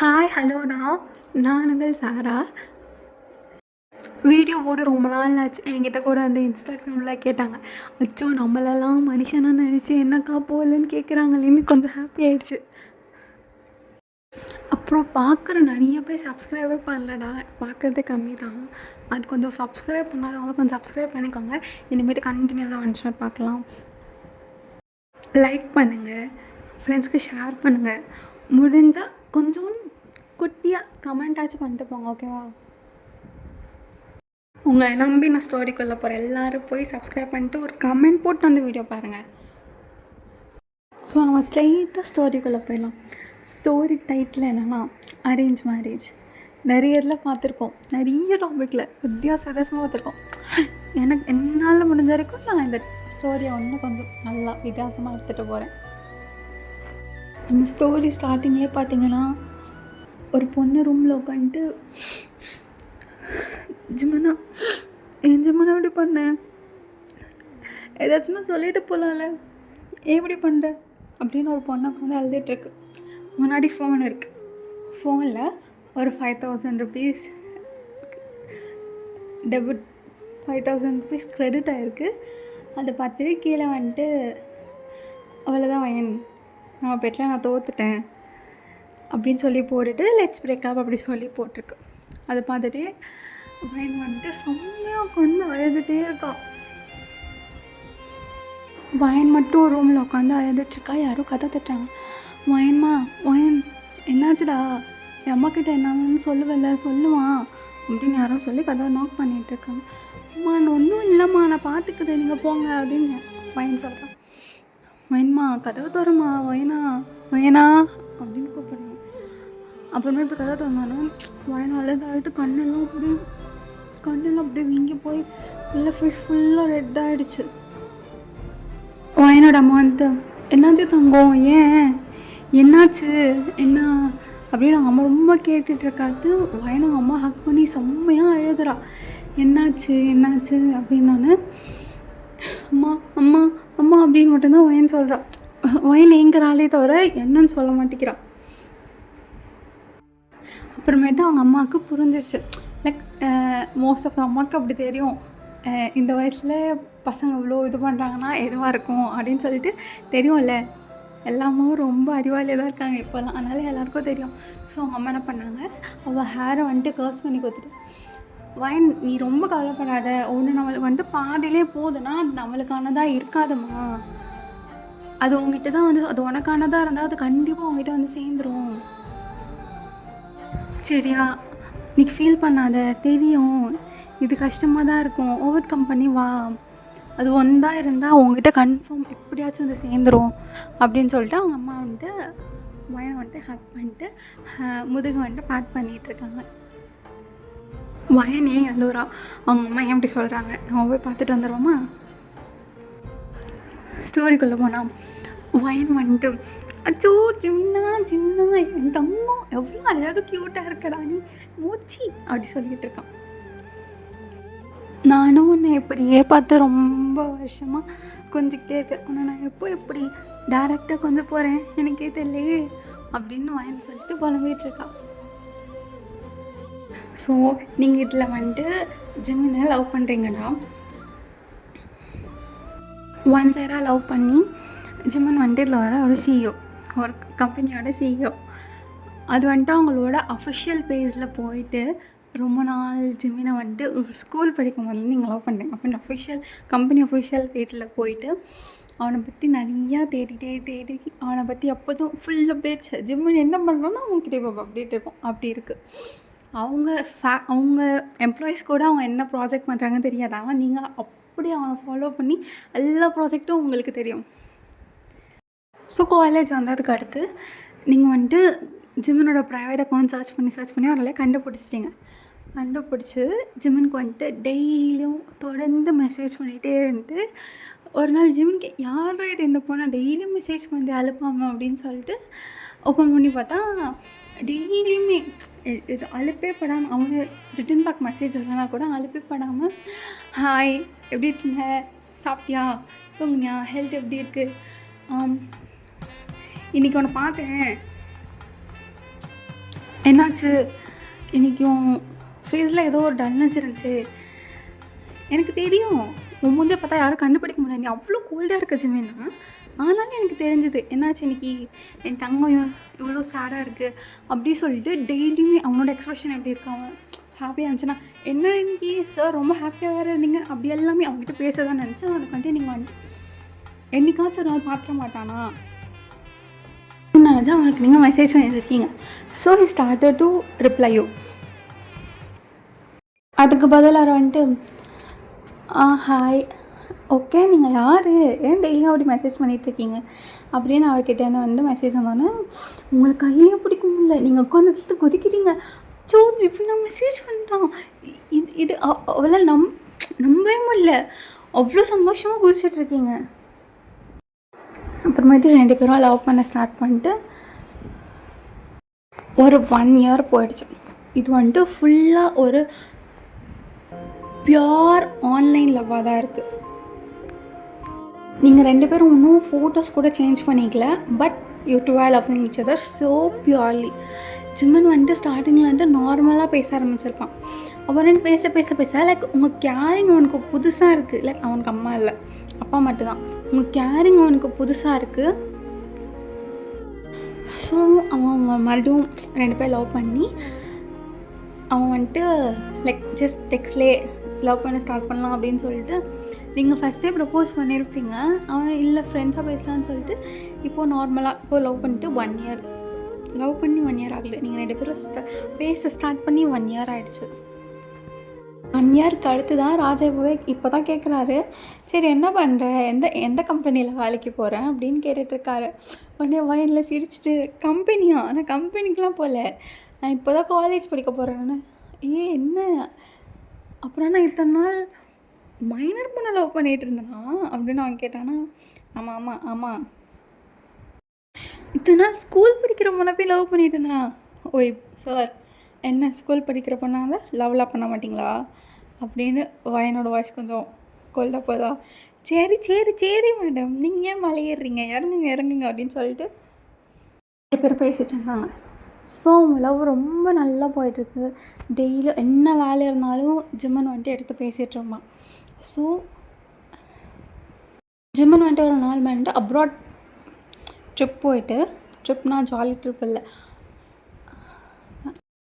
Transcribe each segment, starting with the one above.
Hi ஹலோண்ணா, நான் உங்கள் சாரா. Video போட்டு ரொம்ப நாள் ஆச்சு. என்கிட்ட கூட வந்து இன்ஸ்டாகிராமில் கேட்டாங்க, அச்சோ நம்மளெல்லாம் மனுஷனாக நினச்சி என்னக்கா போகலன்னு கேட்குறாங்களேன்னு கொஞ்சம் ஹாப்பி ஆகிடுச்சு. அப்புறம் பார்க்குற நிறைய பேர் சப்ஸ்கிரைபே பண்ணலடா, பார்க்குறதே கம்மி தான். அது கொஞ்சம் சப்ஸ்கிரைப் பண்ணாதவங்களும் கொஞ்சம் சப்ஸ்கிரைப் பண்ணிக்கோங்க. இனிமேட்டு கண்டினியூஸாக வந்துச்சுன்னா பார்க்கலாம். லைக் பண்ணுங்கள், ஃப்ரெண்ட்ஸ்க்கு ஷேர் பண்ணுங்கள், முடிஞ்சால் கொஞ்சம் குட்டியாக கமெண்ட்டாச்சும் பண்ணிட்டு போங்க, ஓகேவா? உங்களை நம்பி நான் ஸ்டோரிக்குள்ளே போகிறேன். எல்லோரும் போய் சப்ஸ்கிரைப் பண்ணிட்டு ஒரு கமெண்ட் போட்டு வந்து வீடியோ பாருங்கள். ஸோ நம்ம ஸ்ட்ரெயிட்டாக ஸ்டோரிக்குள்ளே போயிடலாம். ஸ்டோரி டைட்டில் என்னென்னா அரேஞ்ச் மேரேஜ். நிறைய இதில் பார்த்துருக்கோம், நிறைய டாப்பிக்கில் வித்தியாசமாக பார்த்துருக்கோம். எனக்கு என்னால் முடிஞ்ச வரைக்கும் நான் இந்த ஸ்டோரியை இன்னும் கொஞ்சம் நல்லா வித்தியாசமாக எடுத்துகிட்டு போகிறேன். நம்ம ஸ்டோரி ஸ்டார்டிங்லேயே பார்த்தீங்கன்னா, ஒரு பொண்ணு ரூமில் உட்காந்துட்டு, ஜிமனா என் ஜிமனா எப்படி பண்ணேன், ஏதாச்சும் சொல்லிட்டு போகலாம்ல, எப்படி பண்ணுற அப்படின்னு ஒரு பொண்ணை உட்காந்து எழுதிட்டுருக்கு. முன்னாடி ஃபோன் இருக்குது, ஃபோனில் ஒரு 5000 ருபீஸ் டெபிட், 5000 ருபீஸ் க்ரெடிட் ஆகிருக்கு. அதை பார்த்துட்டு கீழே வந்துட்டு, அவ்வளோதான் வயன், நான் பெட்டில் நான் தோத்துட்டேன் அப்படின்னு சொல்லி போட்டுட்டு லெட்ஸ் பிரேக்கப் அப்படி சொல்லி போட்டிருக்கு. அதை பார்த்துட்டு வயன் வந்துட்டு செம்மையாக கொண்டு அழுதுகிட்டே இருக்கான். வயன் மட்டும் ஒரு ரூமில் உட்காந்து அழுதுட்ருக்கா. யாரும் கதை தட்டுறாங்க. வயன்மா, வயன் என்னாச்சுடா, என் அம்மாக்கிட்ட என்னன்னு சொல்லுவான் அப்படின்னு யாரும் சொல்லி கதை நாக் பண்ணிகிட்ருக்காங்க. அம்மா ஒன்றும் இல்லைம்மா, நான் பார்த்துக்கிறேன், நீங்கள் போங்க அப்படின்னு வயன் சொல்கிறான். வயன்மா கதவை தரமா, வயனா அப்படின்னு கூப்பிட்றாங்க. அப்புறமே இப்போ கதை தந்தாலும் வயன் அழுது கண்ணெல்லாம் அப்படியே வீங்கி போய் ஃபுல்லாக ஃபேஸ் ஃபுல்லாக ரெட் ஆகிடுச்சு. வயனோட அம்மா வந்து, என்னாச்சு தங்கம், ஏன் என்னாச்சு என்ன அப்படின்னு அவங்க அம்மா ரொம்ப கேட்டுட்ருக்காது. வயனோட அம்மா ஹக் பண்ணி செம்மையாக அழுகுறா. என்னாச்சு அப்படின்னு அம்மா அம்மா அம்மா அப்படின்னு மட்டும்தான் வயன் சொல்கிறான். வயன் ஏங்குறாளே தவிர என்னன்னு சொல்ல மாட்டேங்கிறான். அப்புறமேட்டு அவங்க அம்மாவுக்கு புரிஞ்சிருச்சு. லைக் மோஸ்ட் ஆஃப் த அம்மாவுக்கு அப்படி தெரியும், இந்த வயசில் பசங்க இவ்வளோ இது பண்ணுறாங்கன்னா எதுவாக இருக்கும் அப்படின்னு சொல்லிட்டு தெரியும்ல. எல்லாமும் ரொம்ப அறிவாளியாக தான் இருக்காங்க இப்போலாம், அதனால எல்லாேருக்கும் தெரியும். ஸோ அவங்க அம்மா என்ன பண்ணாங்க, அவள் ஹேரை வந்துட்டு கர்ஸ் பண்ணி கொடுத்துட்டு, வயன் நீ ரொம்ப கவலைப்படாத, ஒன்று நம்மளுக்கு வந்துட்டு பாதியிலே போகுதுன்னா அது நம்மளுக்கானதாக இருக்காதுமா, அது உங்ககிட்ட தான் வந்து, அது உனக்கானதாக இருந்தால் அது கண்டிப்பாக உங்ககிட்ட வந்து சேர்ந்துடும், சரியா? நீ ஃபீல் பண்ணாத, தெரியும் இது கஷ்டமாக தான் இருக்கும், ஓவர் கம் பண்ணி வா, அது ஒன்றா இருந்தால் உங்ககிட்ட கன்ஃபார்ம் எப்படியாச்சும் வந்து சேர்ந்துடும் அப்படின்னு சொல்லிட்டு அவங்க அம்மா வந்துட்டு வயனை வந்துட்டு ஹேக் பண்ணிட்டு முதுகு வந்துட்டு பேக் பண்ணிகிட்ருக்காங்க. வயனே அழுறா. அவங்க அம்மா ஏன் அப்படி சொல்கிறாங்க, நம்ம போய் பார்த்துட்டு வந்துடுவோமா? ஸ்டோரிக்குள்ளே போனால் வயன் வந்துட்டு, அச்சோ சின்ன என் தங்கம் எவ்வளோ அழகாக க்யூட்டாக இருக்கடா நீ மூச்சி அப்படி சொல்லிகிட்டு இருக்கான். நானும் உன்னை இப்படியே பார்த்து ரொம்ப வருஷமாக கொஞ்சிக்கிட்டே இருக்கேன், உன்னை நான் எப்படி டேரெக்டாக கொஞ்சம் போகிறேன் எனக்கே தெரியலையே அப்படின்னு வயன் சொல்லிட்டு புலம்பிகிட்ருக்கா. ஸோ நீங்கள் இதில் வந்துட்டு ஜிமினை லவ் பண்ணுறீங்கன்னா, ஒன் சைடாக லவ் பண்ணி ஜிமின் வந்துட்டு இதில் வர ஒரு சிஇஓ, ஒரு கம்பெனியோட சிஇஓ, அது வந்துட்டு அவங்களோட அஃபிஷியல் பேஜில் போயிட்டு ரொம்ப நாள் ஜிமினை வந்துட்டு ஒரு ஸ்கூல் படிக்கும் போது நீங்கள் லவ் பண்ணுறீங்க அப்படின்னு கம்பெனி அஃபிஷியல் பேஜில் போயிட்டு அவனை பற்றி நிறையா தேடி அவனை பற்றி எப்போதும் ஃபுல் அப்டேட்ஸ், ஜிமின் என்ன பண்ணுறோன்னா அவங்ககிட்ட இப்போ அப்டேட் இருக்கும். அப்படி இருக்குது. அவங்க எம்ப்ளாயீஸ் கூட அவங்க என்ன ப்ராஜெக்ட் பண்ணுறாங்கன்னு தெரியாது, ஆனால் நீங்கள் அப்படி அவனை ஃபாலோ பண்ணி எல்லா ப்ராஜெக்ட்டும் உங்களுக்கு தெரியும். ஸோ காலேஜ் வந்ததுக்கு அடுத்து நீங்கள் வந்துட்டு ஜிமினோட ப்ரைவேட் அக்கௌண்ட் சர்ச் பண்ணி அவரால் கண்டுபிடிச்சி ஜிமினுக்கு வந்துட்டு டெய்லியும் தொடர்ந்து மெசேஜ் பண்ணிகிட்டே இருந்துட்டு ஒரு நாள் ஜிமினுக்கு யார் இது இந்த பொண்ணை டெய்லியும் மெசேஜ் பண்ணி அழுப்பாமல் அப்படின்னு சொல்லிட்டு ஓப்பன் பண்ணி பார்த்தா டெய்லியுமே இது அழுப்பே படாமல், அவங்க ரிட்டன் பேக் மெசேஜ் இல்லைனா கூட அழுப்பே படாமல், ஹாய் எப்படி இருக்கீங்க, சாப்பிட்டியா, தூங்குனியா, ஹெல்த் எப்படி இருக்குது, இன்றைக்கி ஒன்று பார்த்தேன், என்னாச்சு இன்றைக்கும் ஃபேஸில் ஏதோ ஒரு டல்னஸ் இருந்துச்சு, எனக்கு தெரியும் உன் மூஞ்ச பார்த்தா யாரும் கண்டுபிடிக்க முடியாது, நீ அவ்வளோ கோல்டாக இருக்க ஜிமின்னா. ஆனாலும் எனக்கு தெரிஞ்சுது என்னாச்சு இன்றைக்கி என் தங்கம் இவ்வளோ சேடாக இருக்குது அப்படி சொல்லிட்டு டெய்லியுமே அவனோட எக்ஸ்ப்ரெஷன் எப்படி இருக்கு, அவன் ஹாப்பியாக இருந்துச்சுன்னா என்ன இன்னைக்கு சார் ரொம்ப ஹாப்பியாக வேறு இருந்தீங்க அப்படி எல்லாமே அவங்ககிட்ட பேச தான் நினச்சி அவனுக்கு வந்துட்டு நீங்கள் வந்து என்னைக்காச்சும் ஒரு நாள் பார்த்துட மாட்டானா நினச்சா அவனுக்கு நீங்கள் மெசேஜ் பண்ணியிருக்கீங்க. So he started to reply you. அதுக்கு பதிலாக வந்துட்டு ஹாய் ஓகே நீங்கள் யார், ஏன் டெய்லியும் அப்படி மெசேஜ் பண்ணிகிட்ருக்கீங்க அப்படின்னு அவர்கிட்டேருந்து வந்து மெசேஜ் வந்தோன்னே உங்களுக்கு கையிலேயே பிடிக்க முடியல, நீங்கள் உட்காந்து கொதிக்கிறீங்க. ஸோ இப்போ நான் மெசேஜ் பண்ணிட்டான், இது அவளால் நம்பவே முடியல, அவ்வளோ சந்தோஷமாக குதிச்சிட்ருக்கீங்க. அப்புறமேட்டு 2 பேரும் லவ் பண்ண ஸ்டார்ட் பண்ணிட்டு ஒரு 1 இயர் போயிடுச்சு. இது வந்துட்டு ஃபுல்லாக ஒரு பியோர் ஆன்லைன் லவ்வாக தான் இருக்குது. நீங்கள் 2 பேரும் இன்னும் ஃபோட்டோஸ் கூட சேஞ்ச் பண்ணிக்கல, but you two are loving each other so purely. ஜிம்மன் வந்துட்டு ஸ்டார்டிங்கில் வந்துட்டு நார்மலாக பேச ஆரம்பிச்சிருப்பான். அப்புறம் பேச பேச பேச லைக் உங்கள் கேரிங் அவனுக்கு புதுசாக இருக்குது. லைக் அவனுக்கு அம்மா இல்லை, அப்பா மட்டும்தான். உங்கள் கேரிங் அவனுக்கு புதுசாக இருக்குது. ஸோ அவன் மறுபடியும் 2 பேர் லவ் பண்ணி அவன் வந்துட்டு லைக் ஜஸ்ட் டெக்ஸ்ட்லேயே லவ் பண்ண ஸ்டார்ட் பண்ணலாம் அப்படின்னு சொல்லிட்டு நீங்கள் ஃபஸ்ட்டே ப்ரப்போஸ் பண்ணியிருப்பீங்க. அவன் இல்லை ஃப்ரெண்ட்ஸாக பேசலான்னு சொல்லிட்டு இப்போது நார்மலாக இப்போது லவ் பண்ணிட்டு 1 இயர் லவ் பண்ணி 1 இயர் ஆகலை. நீங்கள் 2 பேரும் பேச ஸ்டார்ட் பண்ணி 1 இயர் ஆகிடுச்சு. 1 இயருக்கு அடுத்து தான் ராஜா இப்போ தான் கேட்குறாரு, சரி என்ன பண்ணுற, எந்த கம்பெனியில் வேலைக்கு போகிறேன் அப்படின்னு கேட்டுட்ருக்காரு. உடனே வயனில் சிரிச்சிட்டு கம்பெனியா, நான் கம்பெனிக்கெலாம் போகல, நான் இப்போ தான் காலேஜ் படிக்க போகிறேன்னு. என்ன அப்புறம் நான் இத்தனை நாள் மைனர் பொண்ணை லவ் பண்ணிகிட்டு இருந்தேனா அப்படின்னு அவன் கேட்டானா. ஆமாம் ஆமாம் ஆமாம், இத்தனை நாள் ஸ்கூல் படிக்கிற பொண்ணை போய் லவ் பண்ணிட்டு இருந்தேனா. ஓய் சார், என்ன ஸ்கூல் படிக்கிற பொண்ணாங்க லவ்லாம் பண்ண மாட்டிங்களா அப்படின்னு வயனோட வாய்ஸ் கொஞ்சம் கோல்டாக போதா. சரி சரி சரி மேடம், நீங்கள் ஏன் மலை ஏறுறீங்க, இறங்குங்க இறங்குங்க அப்படின்னு சொல்லிட்டு 2 பேர் பேசிகிட்டு இருந்தாங்க. ஸோ அவங்க லவ் ரொம்ப நல்லா போயிட்டுருக்கு. டெய்லியும் என்ன வேலை இருந்தாலும் ஜிம்மன் வந்துட்டு எடுத்து பேசிகிட்டு இருப்பான். ஸோ ஜிம்மன் வந்துட்டு ஒரு நாள் வந்துட்டு அப்ராட் ட்ரிப் போயிட்டு, ட்ரிப்னா ஜாலி ட்ரிப் இல்லை,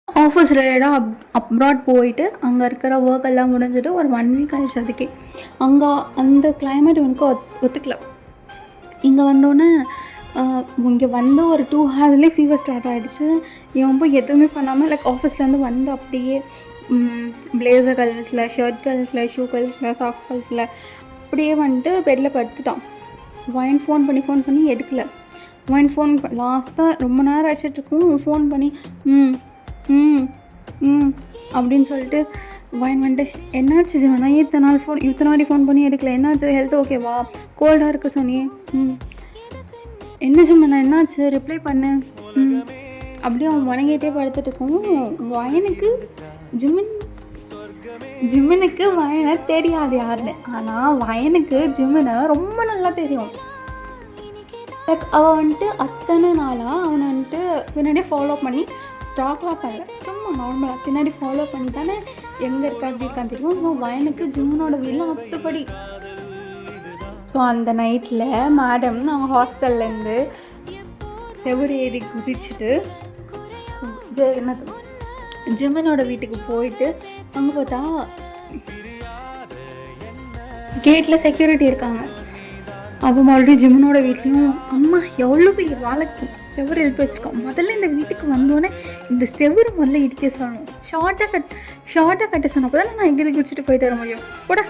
ஆஃபீஸ் ரிலேட்டடாக அப்ராட் போயிட்டு அங்கே இருக்கிற ஒர்க் எல்லாம் முடிஞ்சுட்டு ஒரு 1 வீக் ஆகிடுச்சு. அதுக்கே அங்கே அந்த கிளைமேட் எனக்கு ஒத்துக்கல. இங்கே வந்தோடனே இங்கே வந்து ஒரு 2 ஹார்ஸ்லேயே ஃபீவர் ஸ்டார்ட் ஆகிடுச்சு. இவன் போய் எதுவுமே பண்ணாமல் லைக் ஆஃபீஸ்லேருந்து வந்து அப்படியே பிளேசர் கலர்ஸில், ஷர்ட் கலர்ஸில், ஷூ கலர்ஸில், சாக்ஸ் கலர்ஸில் அப்படியே வந்துட்டு பெட்டில் படுத்துட்டான். வயன் ஃபோன் பண்ணி எடுக்கல. வயன் ஃபோன் லாஸ்ட்டாக ரொம்ப நேரம் அடிச்சிட்ருக்கோம். ஃபோன் பண்ணி அப்படின்னு சொல்லிட்டு வயன் வந்துட்டு என்னாச்சு ஜிவனா, இத்தனை வாட்டி ஃபோன் பண்ணி எடுக்கல, என்னாச்சு, ஹெல்த் ஓகேவா, கோல்டாக இருக்க சொன்னியே, என்ன ஜிம்மனா என்னாச்சு, ரிப்ளை பண்ணு அப்படியே அவன் வணங்கிட்டே படுத்துட்டு இருக்கோம். வயனுக்கு ஜிம்மனுக்கு வயனை தெரியாது யாருன்னு, ஆனால் வயனுக்கு ஜிம்மனை ரொம்ப நல்லா தெரியும். லைக் அவன் வந்துட்டு அத்தனை நாளாக அவனை வந்துட்டு பின்னாடியே ஃபாலோ பண்ணி ஸ்டாக்லாம் பண்ணல, சும்மா நார்மலாக பின்னாடி ஃபாலோ பண்ணி தானே எங்கே இருக்கா அப்படி இருக்கான்னு தெரியும். ஸோ வயனுக்கு ஜிம்மனோட வீட்டில் அத்துப்படி. ஸோ அந்த நைட்டில் மேடம் அவங்க ஹாஸ்டல்லேருந்து செவுரு ஏறி குதிச்சுட்டு ஜிம்மனோட வீட்டுக்கு போயிட்டு அங்கே பார்த்தா கேட்டில் செக்யூரிட்டி இருக்காங்க. அப்போ மறுபடியும் ஜிம்மனோட வீட்லேயும் அம்மா எவ்வளோ பெரிய வாழைக்கு செவ்வறு எழுப்பி வச்சுருக்கோம், முதல்ல இந்த வீட்டுக்கு வந்தோடனே இந்த செவ்வறு முதல்ல இடிக்க சொல்லணும், ஷார்ட்டாக கட்ட சொன்ன அப்போ தான் நான் எங்கே வச்சுட்டு போயிட்டு வர முடியும் கூட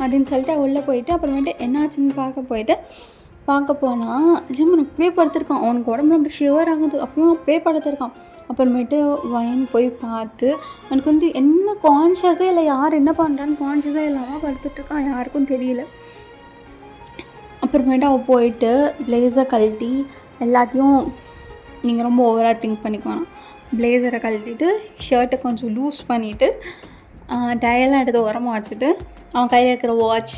அப்படின்னு சொல்லிட்டு உள்ளே போயிட்டு அப்புறமேட்டு என்னாச்சுன்னு பார்க்க போனால் ஜிம்மன் அப்படியே படுத்திருக்கான். அவனுக்கு உடம்புல அப்படி ஷிவர் ஆகுது, அப்பயும் அப்படியே படுத்திருக்கான். அப்புறமேட்டு வயன் போய் பார்த்து அவனுக்கு வந்து என்ன கான்ஷியஸே இல்லை, யார் என்ன பண்ணுறான்னு கான்ஷியஸே இல்லாமல் படுத்துட்ருக்கான், யாருக்கும் தெரியல. அப்புறமேட்டு அவள் போயிட்டு பிளேஸை கழட்டி எல்லாத்தையும், நீங்கள் ரொம்ப ஓவராக திங்க் பண்ணிக்குவான், பிளேசரை கழட்டிட்டு ஷர்ட்டை கொஞ்சம் லூஸ் பண்ணிவிட்டு டயெல்லாம் எடுத்து உரமாக வச்சுட்டு அவன் கையில் இருக்கிற வாட்ச்,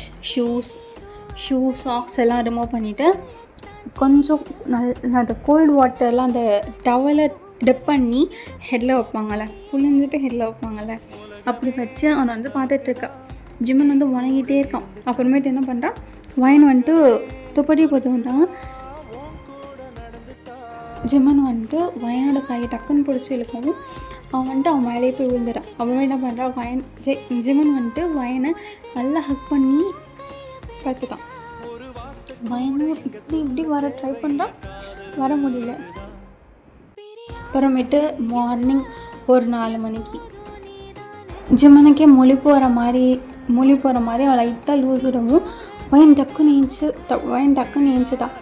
ஷூ சாக்ஸ் எல்லாம் ரிமூவ் பண்ணிவிட்டு கொஞ்சம் அந்த கோல்டு வாட்டர்லாம் அந்த டவலை டெப் பண்ணி ஹெட்டில் வைப்பாங்கள்ல, புழிஞ்சிட்டு ஹெட்டில் வைப்பாங்கள்ல, அப்படி வச்சு அவனை வந்து பார்த்துட்ருக்கா. ஜிம்மன் வந்து உணங்கிட்டே இருக்கான். அப்புறமேட்டு என்ன பண்ணுறான், வயன் வந்துட்டு துப்பட்டி போட்டு விட்டான். ஜிம்மன் வந்துட்டு வயனோட கையை டக்குன்னு பிடிச்சி இழுக்கவும் அவன் வந்துட்டு அவன் மேலேயே போய் விழுந்துட்டான். அப்புறமே என்ன பண்ணுறான், ஜிம்மன் வந்துட்டு வயனை நல்லா ஹக் பண்ணி வச்சுட்டான். வயனும் இப்படி வர ட்ரை பண்ணுறான், வர முடியல. அப்புறமேட்டு மார்னிங் ஒரு 4 மணிக்கு ஜிம்மனுக்கே மொழி போகிற மாதிரி அவள் லைட்டாக லூஸ் விடவும் வயன் டக்குன்னு ஏஞ்சிட்டான்.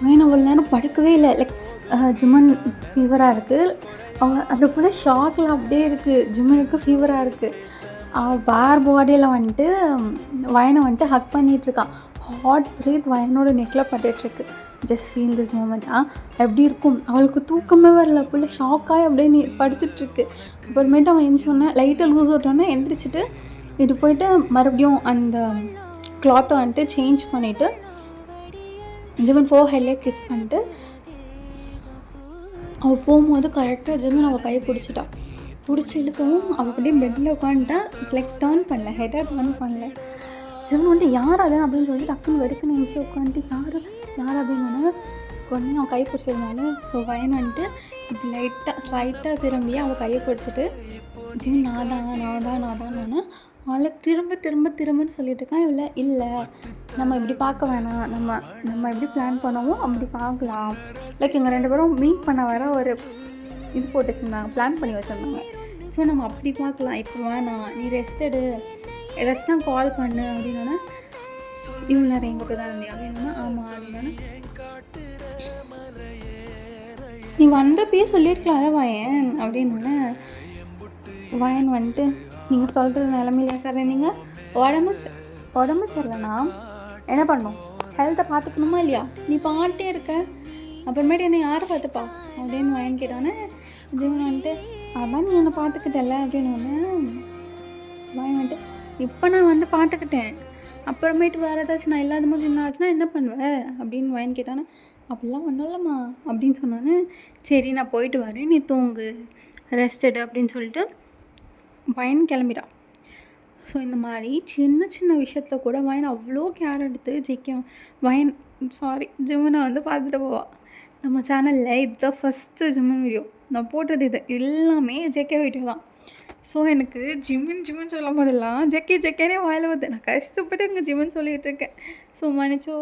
வயன் அவ்வளோ நேரம் படுக்கவே இல்லை. லைக் ஜிம்மன் ஃபீவராக இருக்குது, அவள் அது கூட ஷாக்கில் அப்படியே இருக்குது. ஜிம்மனுக்கு ஃபீவராக இருக்குது. அவள் பேர் பாடியில் வந்துட்டு வயனை வந்துட்டு ஹக் பண்ணிகிட்ருக்கான். ஹாட் ப்ரீத் வயனோட நெக்கில் பட்டுட்ருக்கு. Just feel this moment. எப்படி இருக்கும், அவளுக்கு தூக்கமே வரல, ஃபுல்லாக ஷாக்காகி அப்படியே படுத்துட்ருக்கு. அப்புறமேட்டு அவன் எழுந்தோடனே லைட்டாக லூஸ் விட்டோன்னே எந்திரிச்சிட்டு இது போயிட்டு மறுபடியும் அந்த கிளாத்தை வந்துட்டு சேஞ்ச் பண்ணிவிட்டு ஜிம்மன் ஃபோர்ஹெட்லேயே கிஸ் பண்ணிட்டு அவள் போகும்போது கரெக்டாக ஜிம்மன் அவள் கையை பிடிச்சி இழுக்கவும் அவள் அப்படியே பெட்டில் உட்காந்துட்டா. லைக் டேர்ன் பண்ணல, ஹெட்டாக டேர்ன் பண்ணல. ஜிம்மன் வந்துட்டு யார் அது அப்படின்னு சொல்லி டக்குன்னு வெடுக்குன்னு நினச்சி உட்காந்துட்டு யார் அப்படின்னு உடனே அவன் கை பிடிச்சதுனால ஸோ வயன் வந்துட்டு இப்படி ஸ்லைட்டாக திரும்பி அவள் கையை பிடிச்சிட்டு ஜிம்மன் நான் தான் அவளை திரும்பன்னு சொல்லிட்டு இருக்கான். இவ்வளோ இல்லை, நம்ம இப்படி பார்க்க வேணாம், நம்ம எப்படி பிளான் பண்ணவும் அப்படி பார்க்கலாம். லைக் எங்கள் 2 பேரும் மீட் பண்ண வர ஒரு இது போட்டு வச்சுருந்தாங்க, பிளான் பண்ணி வச்சுருந்தாங்க. ஸோ நம்ம அப்படி பார்க்கலாம், இப்போ வேணாம், நீ ரெஸ்ட் எடு, ஏதாச்சும் கால் பண்ணு அப்படின்னா இவ்வளோ நேரம் எங்கே போய் தான் இருந்தியா அப்படின்னா ஆமாம் அப்படின்னா நீ வந்தப்பயே சொல்லியிருக்கலாம்ல வயன் அப்படின்னா வயன் வந்துட்டு நீங்கள் சொல்கிற நிலமையில சார் நீங்கள் உடம்பு சரியில்லைண்ணா என்ன பண்ணணும், ஹெல்த்தை பார்த்துக்கணுமா இல்லையா, நீ பாட்டே இருக்க, அப்புறமேட்டு என்னை யாரை பார்த்துப்பா அப்படின்னு வயன் கேட்டானே. ஜிம்மன் வந்துட்டு அதான் நீ என்னை பார்த்துக்கிட்டல அப்படின்னு வயன் வந்துட்டு இப்போ நான் வந்து பார்த்துக்கிட்டேன், அப்புறமேட்டு வேறு ஏதாச்சும் நான் இல்லாத போது என்ன ஆச்சுன்னா என்ன பண்ணுவேன் அப்படின்னு வயன் கேட்டானே. அப்படிலாம் ஒன்றும் இல்லைம்மா அப்படின்னு சொன்னானே. சரி நான் போயிட்டு வரேன், நீ தூங்கு, ரெஸ்ட் எடு அப்படின்னு சொல்லிட்டு வயன் கிளம்பிட்டான். ஸோ இந்த மாதிரி சின்ன விஷயத்தில் கூட வயன் அவ்வளோ கேர் எடுத்து ஜிம்மனை வந்து பார்த்துட்டு போவாள். நம்ம சேனலில் இதுதான் ஃபஸ்ட்டு ஜிம்மன் வீடியோ நான் போடுறது, இது எல்லாமே ஜேகே வீடியோ தான். ஸோ எனக்கு ஜிம்மன் சொல்லும் போதெல்லாம் ஜெக்கேனே வாயில் வருது. நான் கஷ்டப்பட்டு இங்கே ஜிம்மன் சொல்லிகிட்டு இருக்கேன். ஸோ மன்னிச்சோ.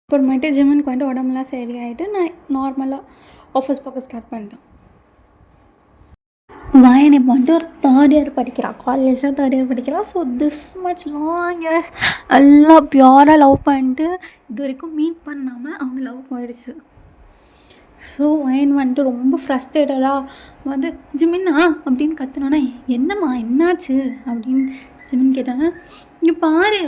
அப்புறமேட்டு ஜிம்மனுக்கு வந்துட்டு உடம்புலாம் சரியாயிட்டு நான் நார்மலாக ஆஃபீஸ் பார்க்க ஸ்டார்ட் பண்ணிட்டேன். வயன் இப்போ வந்துட்டு ஒரு 3rd இயர் படிக்கிறான், காலேஜில் 3rd இயர் படிக்கிறான். So this much long years எல்லாம் பியூராக லவ் பண்ணிட்டு இது வரைக்கும் மீட் பண்ணாமல் அவங்க லவ் போயிடுச்சு. ஸோ வயன் வந்துட்டு ரொம்ப ஃப்ரஸ்ட்ரேட்டடாக வந்து ஜிமின்னா அப்படின்னு கற்றுனோன்னே என்னம்மா என்னாச்சு அப்படின்னு ஜிமின் கேட்டாங்க. இங்கே பாரு,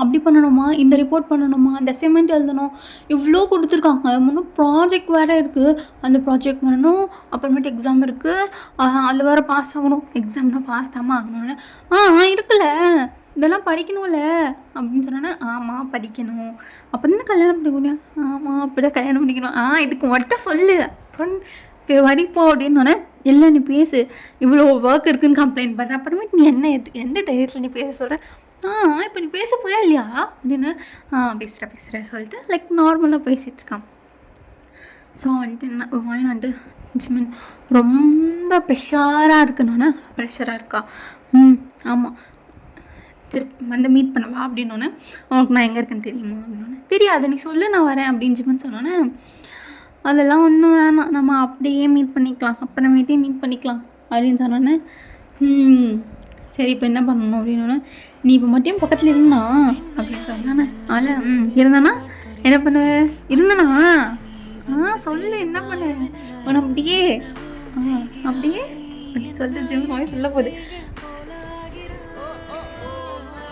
அப்படி பண்ணணுமா, இந்த ரிப்போர்ட் பண்ணணுமா, அந்த அசைன்மெண்ட் எழுதணும், இவ்வளோ கொடுத்துருக்காங்க, இன்னும் ப்ராஜெக்ட் வேறு இருக்குது, அந்த ப்ராஜெக்ட் பண்ணணும், அப்புறமேட்டு எக்ஸாம் இருக்குது, அதில் வேறு பாஸ் ஆகணும், எக்ஸாம்னால் பாஸ் தாம்மா ஆகணும்னு இருக்குல்ல, இதெல்லாம் படிக்கணும்ல அப்படின்னு சொன்னேன்னா ஆமாம் படிக்கணும், அப்போ தானே கல்யாணம் பண்ணிக்கணும், ஆமாம் அப்படி தான் கல்யாணம் பண்ணிக்கணும், இதுக்கு மட்டும் சொல்லு அப்புறம் படிப்போம் அப்படின்னோடனே இல்லை நீ பேசு, இவ்வளோ ஒர்க் இருக்குதுன்னு கம்ப்ளைண்ட் பண்ணுற, அப்புறமேட்டு நீ எந்த தைரியத்தில் நீ பேச சொல்கிற, இப்போ நீ பேச போறியா இல்லையா அப்படின்னு பேசுகிறேன் சொல்லிட்டு லைக் நார்மலாக பேசிகிட்ருக்கான். ஸோ வந்துட்டு என்ன வாயின் வந்துட்டு ஜிமின் ரொம்ப ப்ரெஷராக இருக்குன்னொன்னே ப்ரெஷராக இருக்கா, ஆமாம் சரி வந்து மீட் பண்ணவா அப்படின்னோடனே உனக்கு நான் எங்கே இருக்கேன்னு தெரியுமா அப்படின்னோடனே தெரியாது நீ சொல்லு நான் வரேன் அப்படின்னு ஜிமின் சொன்னோன்னே அதெல்லாம் ஒன்றும் வேணாம் நம்ம அப்படியே மீட் பண்ணிக்கலாம் அப்புறமேட்டே மீட் பண்ணிக்கலாம் அப்படின்னு சொன்னோன்னே சரி இப்போ என்ன பண்ணணும் அப்படின்னோடனே நீ இப்போ மட்டும் பக்கத்தில் இருந்தா அப்படின்னு சொன்னானே இருந்தானா என்ன பண்ணுவேன் இருந்தானா சொல்லு என்ன பண்ண உன அப்படியே அப்படின்னு சொல்லிட்டு ஜிம் வாய் சொல்ல போகுது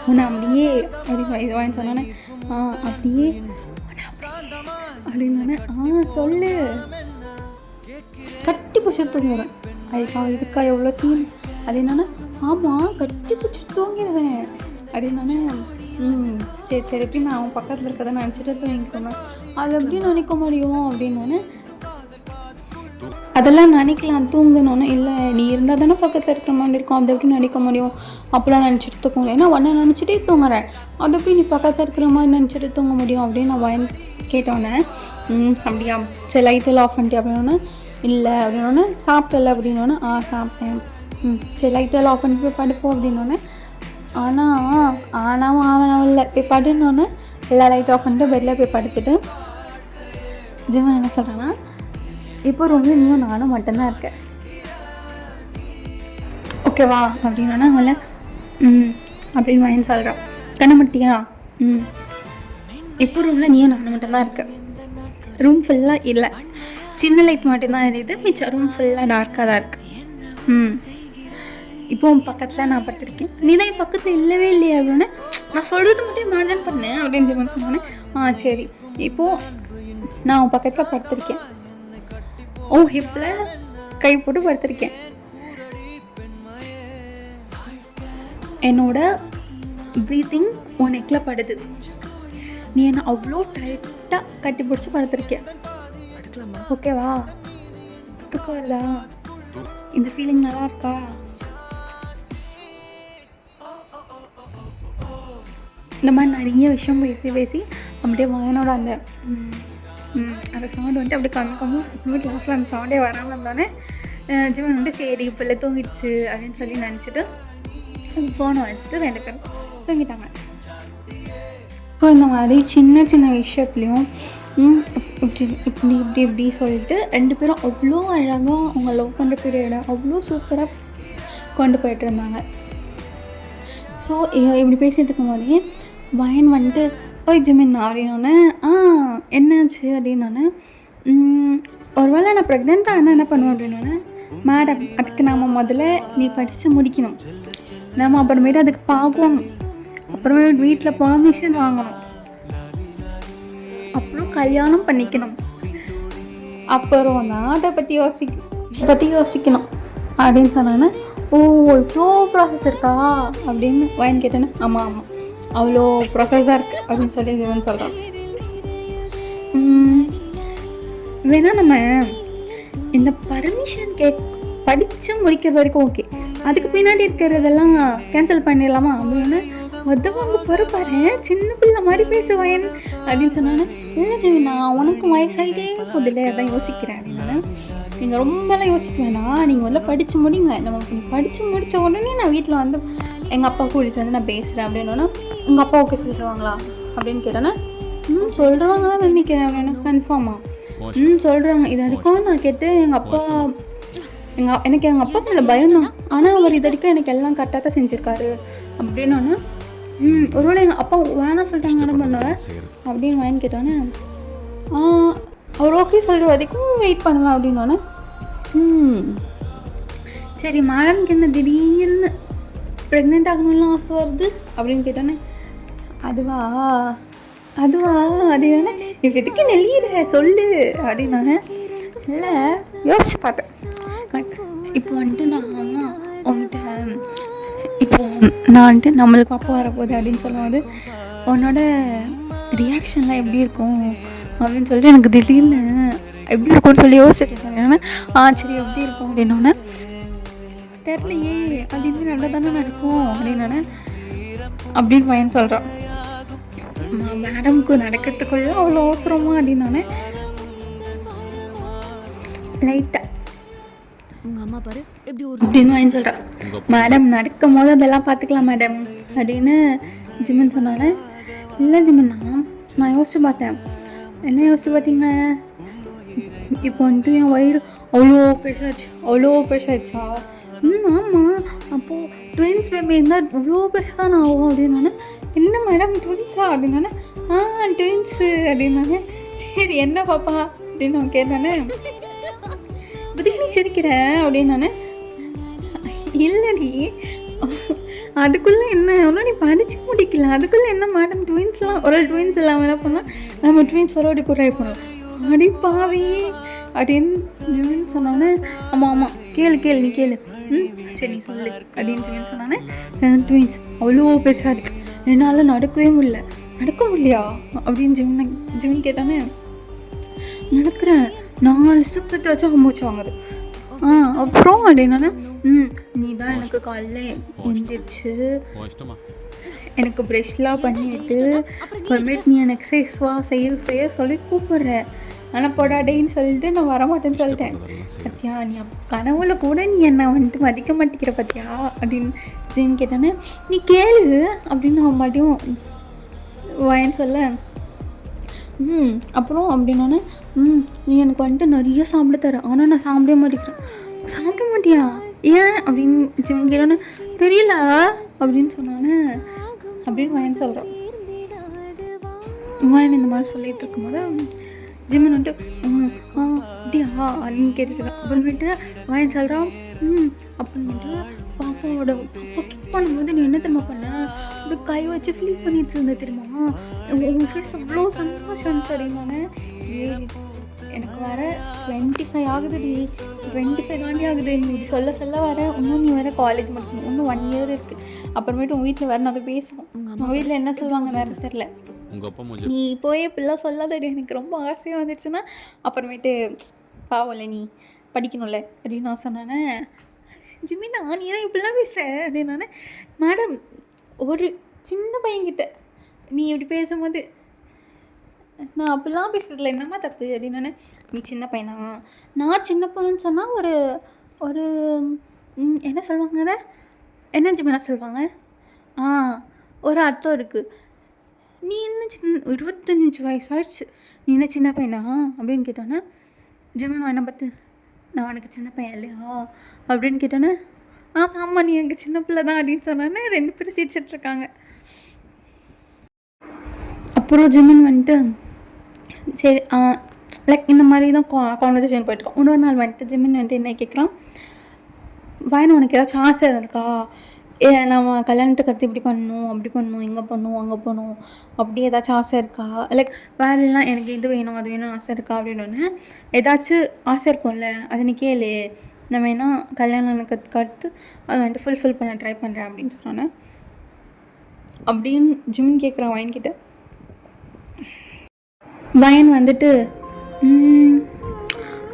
உன்னை அப்படியே இது வாங்கி சொன்னானே அப்படியே அப்படின்னோடனே சொல்லு கட்டி பிடிச்சிட்டு தூங்கிடுவேன் இதுக்கா எவ்வளோ சீன் அப்படின்னா ஆமாம் கட்டி பிடிச்சிட்டு தூங்கிடுவேன் அப்படின்னோடனே சரி எப்படி நான் அவன் பக்கத்தில் இருக்கதை நினச்சிட்டு தூங்கிக்கணும் அது எப்படி நினைக்க முடியும் அப்படின்னோடனே அதெல்லாம் நினைக்கலாம் தூங்கணும்னு. இல்லை நீ இருந்தால் தானே பக்கத்தில் இருக்கிற மாதிரி இருக்கும், அதை எப்படி நினைக்க முடியும்? அப்படிலாம் நினச்சிட்டு தூங்க முடியும். ஏன்னா ஒன்றை நினச்சிட்டே தூங்குறேன், அது எப்படி நீ பக்கத்தில் இருக்கிற மாதிரி நினச்சிட்டு தூங்க முடியும் அப்படின்னு நான் பயன் கேட்டோன்னே, அப்படியா சரி லைட்டெல்லாம் ஆஃப் பண்ணிட்டே அப்படின்னோன்னே, இல்லை அப்படின்னோடனே, சாப்பிட்டல அப்படின்னோடனே, சாப்பிட்டேன். சரி லைட்டெல்லாம் ஆஃப் பண்ணிட்டு போய் படுப்போம் அப்படின்னோடனே, ஆனால் அவன் இல்லை போய் படுன்னொன்னே எல்லா லைட் ஆஃப் பண்ணிட்டு பெட்டில் போய் படுத்துட்டு ஜிவன் என்ன சொல்கிறான்னா, இப்போ ரொம்ப நீயும் நானும் மட்டும்தான் இருக்கேன் ஓகேவா அப்படின்னா அவங்கள அப்படின்னு வாங்கி சொல்கிறான். கண்ணமட்டியா இப்போ ரூமில் நீயும் நானும் மட்டும்தான் இருக்க, ரூம் ஃபுல்லாக இல்லை, சின்ன லைட் மட்டும்தான் எரியுது, மிச்சம் ரூம் ஃபுல்லாக டார்க்காக தான் இருக்குது. இப்போ உன் பக்கத்தில் நான் படுத்திருக்கேன், நீ தான் என் பக்கத்தில் இல்லவே இல்லையே அப்படின்னு நான் சொல்கிறது மட்டும் இமேஜின் பண்ணேன் அப்படின்னு சொல்லி சொன்னோன்னே, சரி இப்போது நான் உன் பக்கத்தில் படுத்திருக்கேன், உன் ஹிப்பில் கை போட்டு படுத்திருக்கேன், என்னோட ப்ரீத்திங் உன் நெக்கில் படுது, நீ என்னை அவ்வளோ டைட்டாக கட்டி பிடிச்சி படுத்திருக்கேன் ஓகேவா? தூக்கம் வருதா? இந்த ஃபீலிங் நல்லா இருக்கா? இந்த மாதிரி நிறைய விஷயம் பேசி அப்படியே மகனோட அந்த அந்த சவுண்ட் வந்துட்டு அப்படியே கம்மி கிளாஸில் அந்த சவுண்டே வராமல் இருந்தோடனே ஜிவன் வந்துட்டு சரி இப்போல்ல தூங்கிடுச்சு அப்படின்னு சொல்லி நினச்சிட்டு ஃபோனை வச்சுட்டு 2 பேரும் தூங்கிட்டாங்க. ஸோ இந்த மாதிரி சின்ன சின்ன விஷயத்துலையும் இப்படி சொல்லிட்டு 2 பேரும் அவ்வளோ அழகாக அவங்க லவ் பண்ணுற பீரியடை அவ்வளோ சூப்பராக கொண்டு போயிட்டு இருந்தாங்க. ஸோ இப்படி பேசிகிட்டு இருக்கும்போதே வயன் வந்துட்டு ஓய் ஜிமின் அப்படின்னோடனே என்னாச்சு அப்படின்னோடனே, ஒருவேளை நான் ப்ரெக்னெண்ட்டாக என்ன பண்ணுவேன் அப்படின்னோடனே, மேடம் அதுக்கு நாம் முதல்ல நீ படித்து முடிக்கணும், நம்ம அப்புறமேட்டு அதுக்கு பார்க்கணும், அப்புறமேட்டு வீட்டில் பர்மிஷன் வாங்கணும், அப்புறம் கல்யாணம் பண்ணிக்கணும், அப்புறம் தான் அதை பற்றி யோசிக்கணும் அப்படின்னு சொன்னோன்னே, இவ்வளோ ப்ராசஸ் இருக்கா அப்படின்னு வயன் கேட்டேன்னு, ஆமாம் அவ்வளோ ப்ராசஸாக இருக்குது அப்படின்னு சொல்லி ஜீவன் சொல்கிறான். வேணா நம்ம இந்த பர்மிஷன் படித்து முடிக்கிறது வரைக்கும் ஓகே, அதுக்கு பின்னாடி இருக்கிறதெல்லாம் கேன்சல் பண்ணிடலாமா அப்படின்னு மொத்தமாக பாரு சின்ன பிள்ளை மாதிரி பேசுவேன் அப்படின்னு சொன்னானே, இல்லை ஜீவன் நான் உனக்கும் வயசாகிட்டே போதில்லை அதான் யோசிக்கிறேன் அப்படின்னா, நீங்கள் ரொம்பலாம் யோசிக்க வேணாம், நீங்கள் வந்து படித்து முடிங்க, நம்ம படித்து முடித்த உடனே நான் வீட்டில் வந்து எங்கள் அப்பா கூட்டிகிட்டு வந்து நான் பேசுகிறேன் அப்படின்னா, எங்கள் அப்பா ஓகே சொல்லிடுவாங்களா அப்படின்னு கேட்டேன்னா, சொல்கிறாங்க தான் நினைக்கிறேன் அப்படின்னு. கன்ஃபார்மா சொல்கிறாங்க. இது வரைக்கும் நான் கேட்டு எனக்கு எங்கள் அப்பா மேலே பயம் தான், ஆனால் அவர் இது வரைக்கும் எனக்கு எல்லாம் கரெக்டாக தான் செஞ்சுருக்காரு அப்படின்னா, ஒருவேளை எங்கள் அப்பா வேணாம் சொல்லிட்டாங்க என்ன பண்ணுவேன் அப்படின்னு வாங்கி கேட்டோன்னே, அவர் ஓகே சொல்கிற வரைக்கும் வெயிட் பண்ணலாம் அப்படின்னோடனே, சரி மேடம்க்கு என்ன திடீர்னு ப்ரெக்னென்ட் ஆகணும்லாம் ஆசை வருது அப்படின்னு கேட்டோன்னே, அதுவா அப்படின்னா இப்போ எதுக்கு நெல்லிடுற சொல்லு அப்படின்னானே, இல்லை யோசிச்சு பார்த்தேன். இப்போ வந்துட்டு நான் உங்கள்கிட்ட இப்போ நான் வந்துட்டு நம்மளுக்கு அப்பா வரப்போகுது அப்படின்னு சொல்லும்போது உன்னோட ரியாக்ஷன்லாம் எப்படி இருக்கும் அப்படின்னு சொல்லிட்டு எனக்கு திடீர்னு எப்படி இருக்கும்னு சொல்லி யோசிச்சுட்டு ஏன்னா சரி எப்படி இருக்கும் அப்படின்னோடனே, தெரியலையே அது இன்னும் நல்லா தானே நடக்கும் அப்படின்னோடனே அப்படின்னு பையன் சொல்கிறான். மேடம்க்கு நடக்கிறதுக்குள்ள அவ்வளோ அவசரமா அப்படின்னோடனே லைட்டாக உங்கள் அம்மா பாரு எப்படி அப்படின்னு வாங்கி சொல்கிறான். மேடம் நடக்கும் போது அதெல்லாம் பார்த்துக்கலாம் மேடம் அப்படின்னு ஜிமின் சொன்னானே, இல்லை ஜிமின்னா நான் யோசிச்சு பார்த்தேன். என்ன யோசிச்சு பார்த்தீங்க? இப்போ வந்துட்டு என் வயிறு அவ்வளோ பெருசாச்சா? ஆமாம், அப்போது ட்வின்ஸ் பேபி இருந்தால் இவ்வளோ பெருசாக தான் ஆகும் அப்படின்னானே. என்ன மேடம் ட்வின்ஸா அப்படின்னானே, ட்வின்ஸு அப்படின்னானே. சரி என்ன பாப்பா அப்படின்னு நான் கேட்டானே, இப்போதைக்கு நீ சிரிக்கிற அப்படின்னானே. இல்லடி அதுக்குள்ளே என்ன ஒன்றும் நீ படித்து முடிக்கல, அதுக்குள்ளே என்ன மேடம் ட்வின்ஸ்லாம் ஒரு ட்வின்ஸ் இல்லாமல் என்ன பண்ணால் நம்ம ட்வின்ஸ் ஒரு கூட பண்ணலாம் அடி பாவி அப்படின்னு ஜிமின் சொன்னானே. ஆமாம் கேளு நீ கேளு சரி நீ சொல்லு அப்படின்னு ஜிமின் சொன்னானே. ட்வின்ஸ் அவ்வளோ பெருசாக இருக்கு, என்னால் நடக்க முடியலையா அப்படின்னு ஜிமின் கேட்டானே. நடக்கிறேன் 4 ஸ்டெப் எடுத்து வச்சா மூச்சு வாங்குது. அப்புறம் அப்படின்னா நீ தான் எனக்கு காலைல எந்திரிச்சு உன் இஷ்டமா? எனக்கு ப்ரெஷ்லாம் பண்ணிவிட்டு அப்புறமேட்டு நீ எனக்கு எக்ஸசைஸ்வா செய்ய சொல்லி கூப்பிட்ற. ஆனால் போடாடேன்னு சொல்லிட்டு நான் வரமாட்டேன்னு சொல்லிட்டேன். பத்தியா நீ கனவுல கூட நீ என்னை வந்துட்டு மதிக்க மாட்டேங்கிற பத்தியா அப்படின்னு ஜின்னு கேட்டானே. நீ கேளு அப்படின்னு அவன் மாட்டியும் வாயன்னு சொல்ல. அப்புறம் அப்படின்னோடனே நீ எனக்கு வந்துட்டு நிறைய சாப்பிட தர, ஆனால் நான் சாப்பிடவே மாட்டேங்கிறேன். சாப்பிட மாட்டியா ஏன் அப்படின்னு ஜிம் கேட்டோன்னே தெரியல அப்படின்னு சொன்னோன்னே அப்படின்னு வயன் சொல்கிறான். வயன் இந்த மாதிரி சொல்லிகிட்டு இருக்கும்போது ஜிம்மன் வந்துட்டு அப்படியா அப்படின்னு கேட்டுருக்கான். அப்புறமேட்டு வயன் சொல்கிறான் அப்புறமேட்டு பாப்பாவோட பாப்பா கிக் பண்ணும்போது நீ என்ன தெரியுமா பண்ண, அப்படி கை வச்சு ஃபீல் பண்ணிட்டு இருந்த தெரியுமா, உங்கள் ஃபேஸ் அவ்வளோ சந்தோஷம் சரிமானே. எனக்கு வர 25 ஆகுதுடி, 25 தாண்டி ஆகுது. நீ இது சொல்ல சொல்ல வர இன்னும் நீ வர காலேஜ் மட்டும் இன்னும் 1 இயர் இருக்குது. அப்புறமேட்டு உங்கள் வீட்டில் வர நான் பேசுவோம். உங்கள் வீட்டில் என்ன சொல்லுவாங்க வேறு தெரில. நீ போய் இப்படிலாம் சொல்லாதடி, எனக்கு ரொம்ப ஆசையாக வந்துடுச்சுன்னா அப்புறமேட்டு பாவம்ல நீ படிக்கணும்ல அப்படின்னு நான் சொன்னேன்னே. ஜிமினா நீ தான் இப்படிலாம் பேச அப்படின்னானே. மேடம் ஒரு சின்ன பையன்கிட்ட நீ இப்படி பேசும்போது நான் அப்படிலாம் பேசுறதுல என்னம்மா தப்பு அப்படின்னானே. நீ சின்ன பையனா, நான் சின்ன பொண்ணுன்னு சொன்னால் ஒரு ஒரு என்ன சொல்லுவாங்க, அதை என்ன ஜிமினா சொல்லுவாங்க, ஒரு அர்த்தம் இருக்குது. நீ என்ன 25 வயசு ஆயிடுச்சு, நீ என்ன சின்ன பையனா அப்படின்னு கேட்டோன்னே. ஜிமினா என்ன பார்த்து நான் உனக்கு சின்ன பையன் இல்லையா அப்படின்னு கேட்டோன்னே. ஆமாம் நீ எனக்கு சின்ன பிள்ளை தான் அப்படின்னு சொன்னோன்னே 2 பேரும் சிரிச்சிட்ருக்காங்க. அப்புறம் ஜிமின் வந்துட்டு சரி லைக் இந்த மாதிரி தான் கான்வர்சேஷன் போயிட்டுருக்கோம். இன்னொரு நாள் வந்துட்டு ஜிமின் வந்துட்டு என்ன கேட்குறான், வயன் உனக்கு ஏதாச்சும் ஆசை இருக்கா, நம்ம கல்யாணத்துக்கு கற்று இப்படி பண்ணணும் அப்படி பண்ணணும் இங்கே பண்ணணும் அங்கே போகணும் அப்படி ஏதாச்சும் ஆசை இருக்கா, லைக் வேலைலாம் எனக்கு இது வேணும் அது வேணும்னு ஆசை இருக்கா அப்படின்னோடனே. ஏதாச்சும் ஆசை இருக்கும்ல அது நீ கேளு, நான் வேணா கல்யாணத்துக்கு அடுத்து அதை வந்துட்டு ஃபுல்ஃபில் பண்ண ட்ரை பண்ணுறேன் அப்படின்னு சொன்னோன்னே. அப்படின்னு ஜிமின் கேட்குறான் வயன்கிட்ட. வயன் வந்துட்டு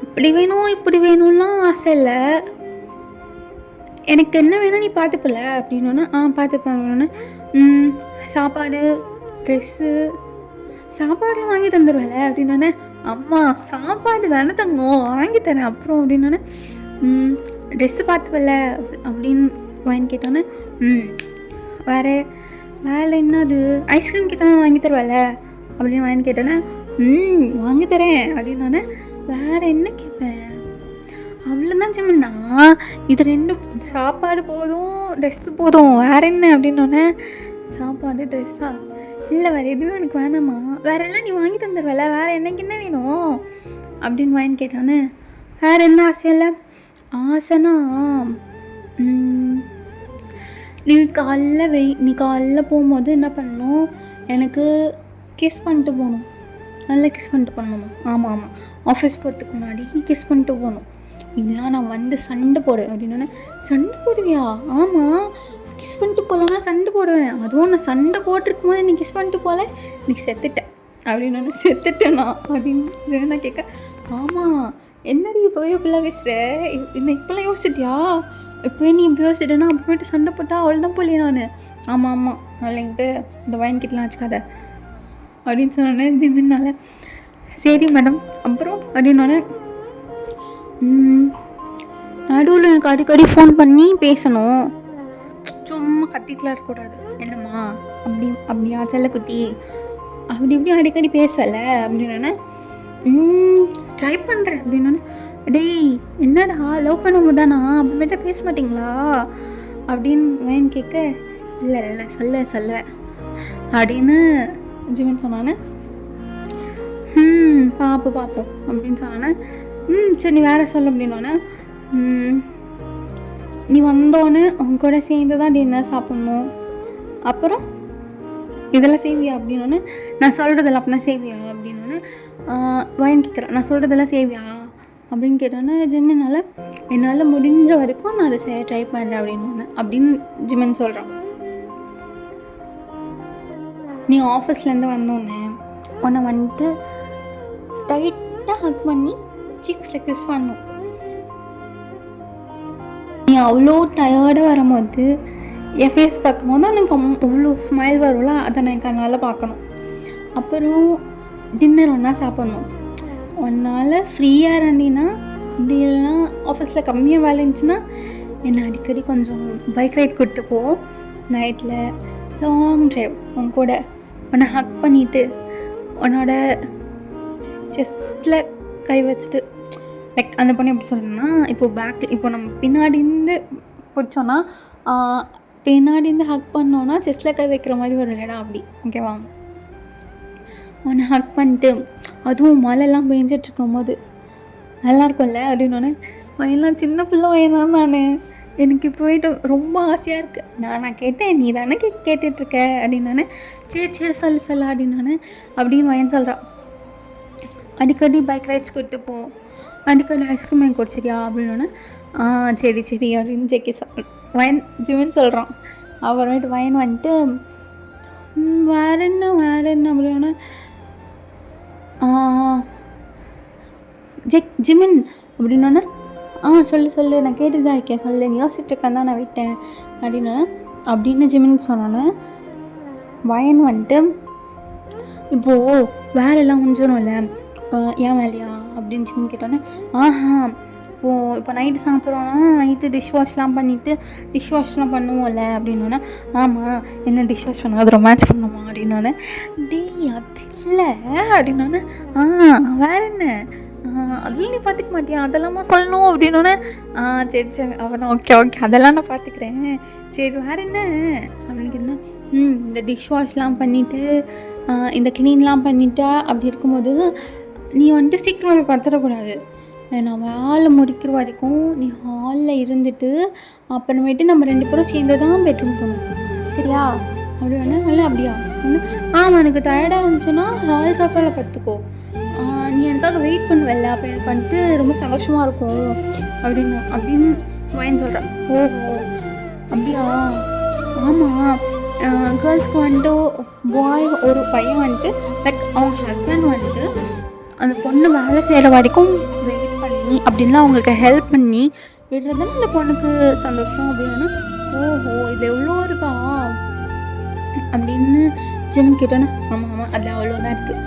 இப்படி வேணும் இப்படி வேணும்லாம் ஆசை இல்லை, எனக்கு என்ன வேணும் நீ பார்த்துப்பல அப்படின்னோன்னா. பார்த்துப்பேன். சாப்பாடு ட்ரெஸ்ஸு சாப்பாடுலாம் வாங்கி தந்துடுவேல அப்படின்னோடனே. அம்மா சாப்பாடு தானே தங்கும் வாங்கி தரேன் அப்புறம் அப்படின்னோடனே. ட்ரெஸ்ஸு பார்த்துப்பல அப்படின்னு வாங்கி கேட்டோன்னே. வேறு என்னது ஐஸ்கிரீம் கேட்டாலும் வாங்கி தருவல அப்படின்னு வாங்கி கேட்டோன்னே. வாங்கி தரேன் அப்படின்னோடனே. வேறு என்ன கேட்பேன், அவ்வளோதான் ஜிமின்னா, இது 2 சாப்பாடு போதும் ட்ரெஸ்ஸு போதும் வேறு என்ன அப்படின்னோடனே. சாப்பாடு ட்ரெஸ்ஸா இல்லை வேறு எதுவும் எனக்கு வேணாமா, வேறு எல்லாம் நீ வாங்கி தந்துடுவல வேறு எனக்கு என்ன வேணும் அப்படின்னு வாங்கி கேட்டோன்னே. வேறு என்ன ஆசை இல்லை, ஆசைனா நீ காலைல போகும்போது என்ன பண்ணணும், எனக்கு கிஸ் பண்ணிட்டு போகணும், நல்லா கிஸ் பண்ணிட்டு போகணும். ஆமாம் ஆஃபீஸ் போகிறதுக்கு முன்னாடி கிஸ் பண்ணிட்டு போகணும், இல்லை நான் வந்து சண்டை போடுவேன் அப்படின்னோடனே. சண்டை போடுவியா, ஆமாம் கிஸ் பண்ணிட்டு போகலன்னா சண்டை போடுவேன், அதுவும் நான் சண்டை போட்டிருக்கும் போது நீ கிஸ் பண்ணிட்டு போகல நீ செத்துட்டேன் அப்படின்னோடனே. செத்துட்டேனா அப்படின்னு நான் கேட்க. ஆமாம் என்னடி இப்போவே இப்படிலாம் பேசுகிற, என்ன இப்போலாம் யோசிச்சிட்டியா, இப்போ நீ இப்படி யோசிச்சிட்டேன்னா அப்புறமேட்டு சண்டை போட்டால் அவள் தான் போலியே நான். ஆமாம் இல்லைங்கிட்டு இந்த வயன்கிட்டலாம் வச்சுக்காத அப்படின்னு சொன்னோன்னே. ஜிமின்னால சரி மேடம் அப்புறம் அப்படின்னோடனே. நடுவில் எனக்கு அடிக்கடி ஃபோன் பண்ணி பேசணும், சும்மா கத்திட்டுலாம் இருக்கக்கூடாது என்னம்மா அப்படியா செல்லக்குட்டி அப்படி இப்படி அடிக்கடி பேசலை அப்படின்னோடனே. ட்ரை பண்ணுறேன் அப்படின்னோடனே. டேய் என்னடா லவ் பண்ணும்போது தானா அப்புறமேட்டா பேச மாட்டிங்களா அப்படின்னு வேன் கேட்க. இல்லை சொல்லுவேன் அப்படின்னு ஜிமின் சொன்னானே. பார்ப்போம் அப்படின்னு சொன்னானே. சரி நீ வேறு சொல்ல அப்படின்னோடனே. நீ வந்தோடனே உன் கூட சேர்ந்து தான் டின்னர் சாப்பிட்ணும், அப்புறம் இதெல்லாம் செய்வியா அப்படின்னோடனே. நான் சொல்கிறதெல்லாம் அப்படின்னா செய்வியா அப்படின்னோடனே. வயன் கேட்குறேன் நான் சொல்கிறதெல்லாம் செய்வியா அப்படின்னு கேட்டோன்னே. ஜிமினால் என்னால் முடிஞ்ச வரைக்கும் நான் அதை செய்ய ட்ரை பண்ணுறேன் அப்படின்னு ஜிமின் சொல்கிறான். நீ ஆஃபீஸ்லேருந்து வந்தோடனே உன்னை வந்துட்டு டைட்டாக ஹக் பண்ணி சீக்ஸில் கிஸ் பண்ணும். நீ அவ்வளோ டயர்டாக வரும்போது என் ஃபேஸ் பார்க்கும்போது எனக்கு அவ்வளோ ஸ்மைல் வரும்ல, அதை நான் என் கண்ணால் பார்க்கணும். அப்புறம் டின்னர் ஒன்றா சாப்பிட்ணும். ஒன்றால் ஃப்ரீயாக இருந்தீங்கன்னா, அப்படி இல்லைன்னா ஆஃபீஸில் கம்மியாக வேலை இருந்துச்சுன்னா என்னை அடிக்கடி கொஞ்சம் பைக் ரைட் கூப்பிட்டு போ. நைட்டில் லாங் ட்ரைவ் உன் கூட உன்னை ஹக் பண்ணிவிட்டு உன்னோட செஸ்ட்டில் கை வச்சுட்டு, லைக் அந்த பொண்ணு எப்படி சொல்லணும்னா, இப்போ நம்ம பின்னாடி இருந்து பிடிச்சோன்னா பின்னாடி இருந்து ஹக் பண்ணோன்னா செஸ்ட்டில் கை வைக்கிற மாதிரி ஒரு இடம் அப்படி, ஓகேவா? உன்னை ஹக் பண்ணிட்டு, அதுவும் மழைலாம் பெஞ்சிட்ருக்கும் போது நல்லாயிருக்கும்ல அப்படின்னோடனே, வயலாம் சின்ன பிள்ளை வயலாம் நான், எனக்கு போயிட்டு ரொம்ப ஆசையாக இருக்குது. நான் கேட்டேன், நீ தானே கேட்டுட்ருக்க அப்படின்னானே. சரி சொல்லு அப்படின்னானே. அப்படின்னு வயன் சொல்கிறான், அடிக்கடி பைக் ரைட்ஸ் கூப்பிட்டு போ, அடிக்கடி ஐஸ்கிரீம் வாங்கி குடிச்சிரியா அப்படின்னோடனே. சரி அப்படின்னு ஜெக்கி வயன் ஜிமின்னு சொல்கிறான். அப்புறமேட்டு வயன் வந்துட்டு வேற என்ன அப்படின்னா, ஜிமின் அப்படின்னோடனே, சொல்லு நான் கேட்டுட்டு தான் இருக்கேன், சொல்லு, நீ யோசிச்சுட்ருக்கேன் தான் நான் விட்டேன் அப்படின்னு ஜிமின் சொன்னோன்னே. வயன் வந்துட்டு, இப்போது வேலையெல்லாம் முடிஞ்சிடும்ல, ஏன் வேலையா அப்படின்னு ஜிமின் கேட்டோன்னே, இப்போ நைட்டு சாப்பிட்றோன்னா நைட்டு டிஷ் வாஷ்லாம் பண்ணுவோம்ல அப்படின்னோடனே. ஆமாம், என்ன டிஷ் வாஷ் பண்ண, அது ரொமான்ஸ் பண்ணுமா அப்படின்னோடனே. டேய் அது இல்லை அப்படின்னோடனே. வேற என்ன, அதெல்லாம் நீ பார்த்துக்க மாட்டியா, அதெல்லாமா சொல்லணும் அப்படின்னோடனே. சரி அவனா ஓகே அதெல்லாம் நான் பார்த்துக்கிறேன், சரி வேறு என்ன அப்படின்னு கேட்டேன். இந்த டிஷ் வாஷ்லாம் பண்ணிவிட்டு இந்த க்ளீன்லாம் பண்ணிட்டா அப்படி இருக்கும்போது நீ வந்துட்டு சீக்கிரமாக போய் படுத்துடக்கூடாது. நான் வேலை முடிக்கிற வரைக்கும் நீ ஹாலில் இருந்துட்டு அப்புறமேட்டு நம்ம 2 பேரும் சேர்ந்து தான் பெட்ரூம் போகணும், சரியா அப்படின்னா. இல்லை அப்படியா? ஆமாம், எனக்கு டயர்டாக இருந்துச்சுன்னா ஹால் சாப்பாடில் படுத்துக்கோ, நீ எனக்காக வெயிட் பண்ணுவல்ல, அப்போ எனக்கு வந்துட்டு ரொம்ப சந்தோஷமாக இருக்கும் அப்படின்னு வயன் சொல்கிறேன். ஓஹோ அப்படியா? ஆமாம், கேர்ள்ஸ்க்கு வந்துட்டு ஒரு பையன் வந்துட்டு லைக் அவங்க ஹஸ்பண்ட் வந்துட்டு அந்த பொண்ணு வேலை செய்கிற வரைக்கும் வெயிட் பண்ணி அப்படின்லாம் அவங்களுக்கு ஹெல்ப் பண்ணி விடுறதுன்னு இந்த பொண்ணுக்கு சந்தோஷம் அப்படின்னு. ஓஹோ இது எவ்வளோ இருக்கா அப்படின்னு ஜிம் கேட்டோன்னே. ஆமாம் அதில் அவ்வளோதான் இருக்குது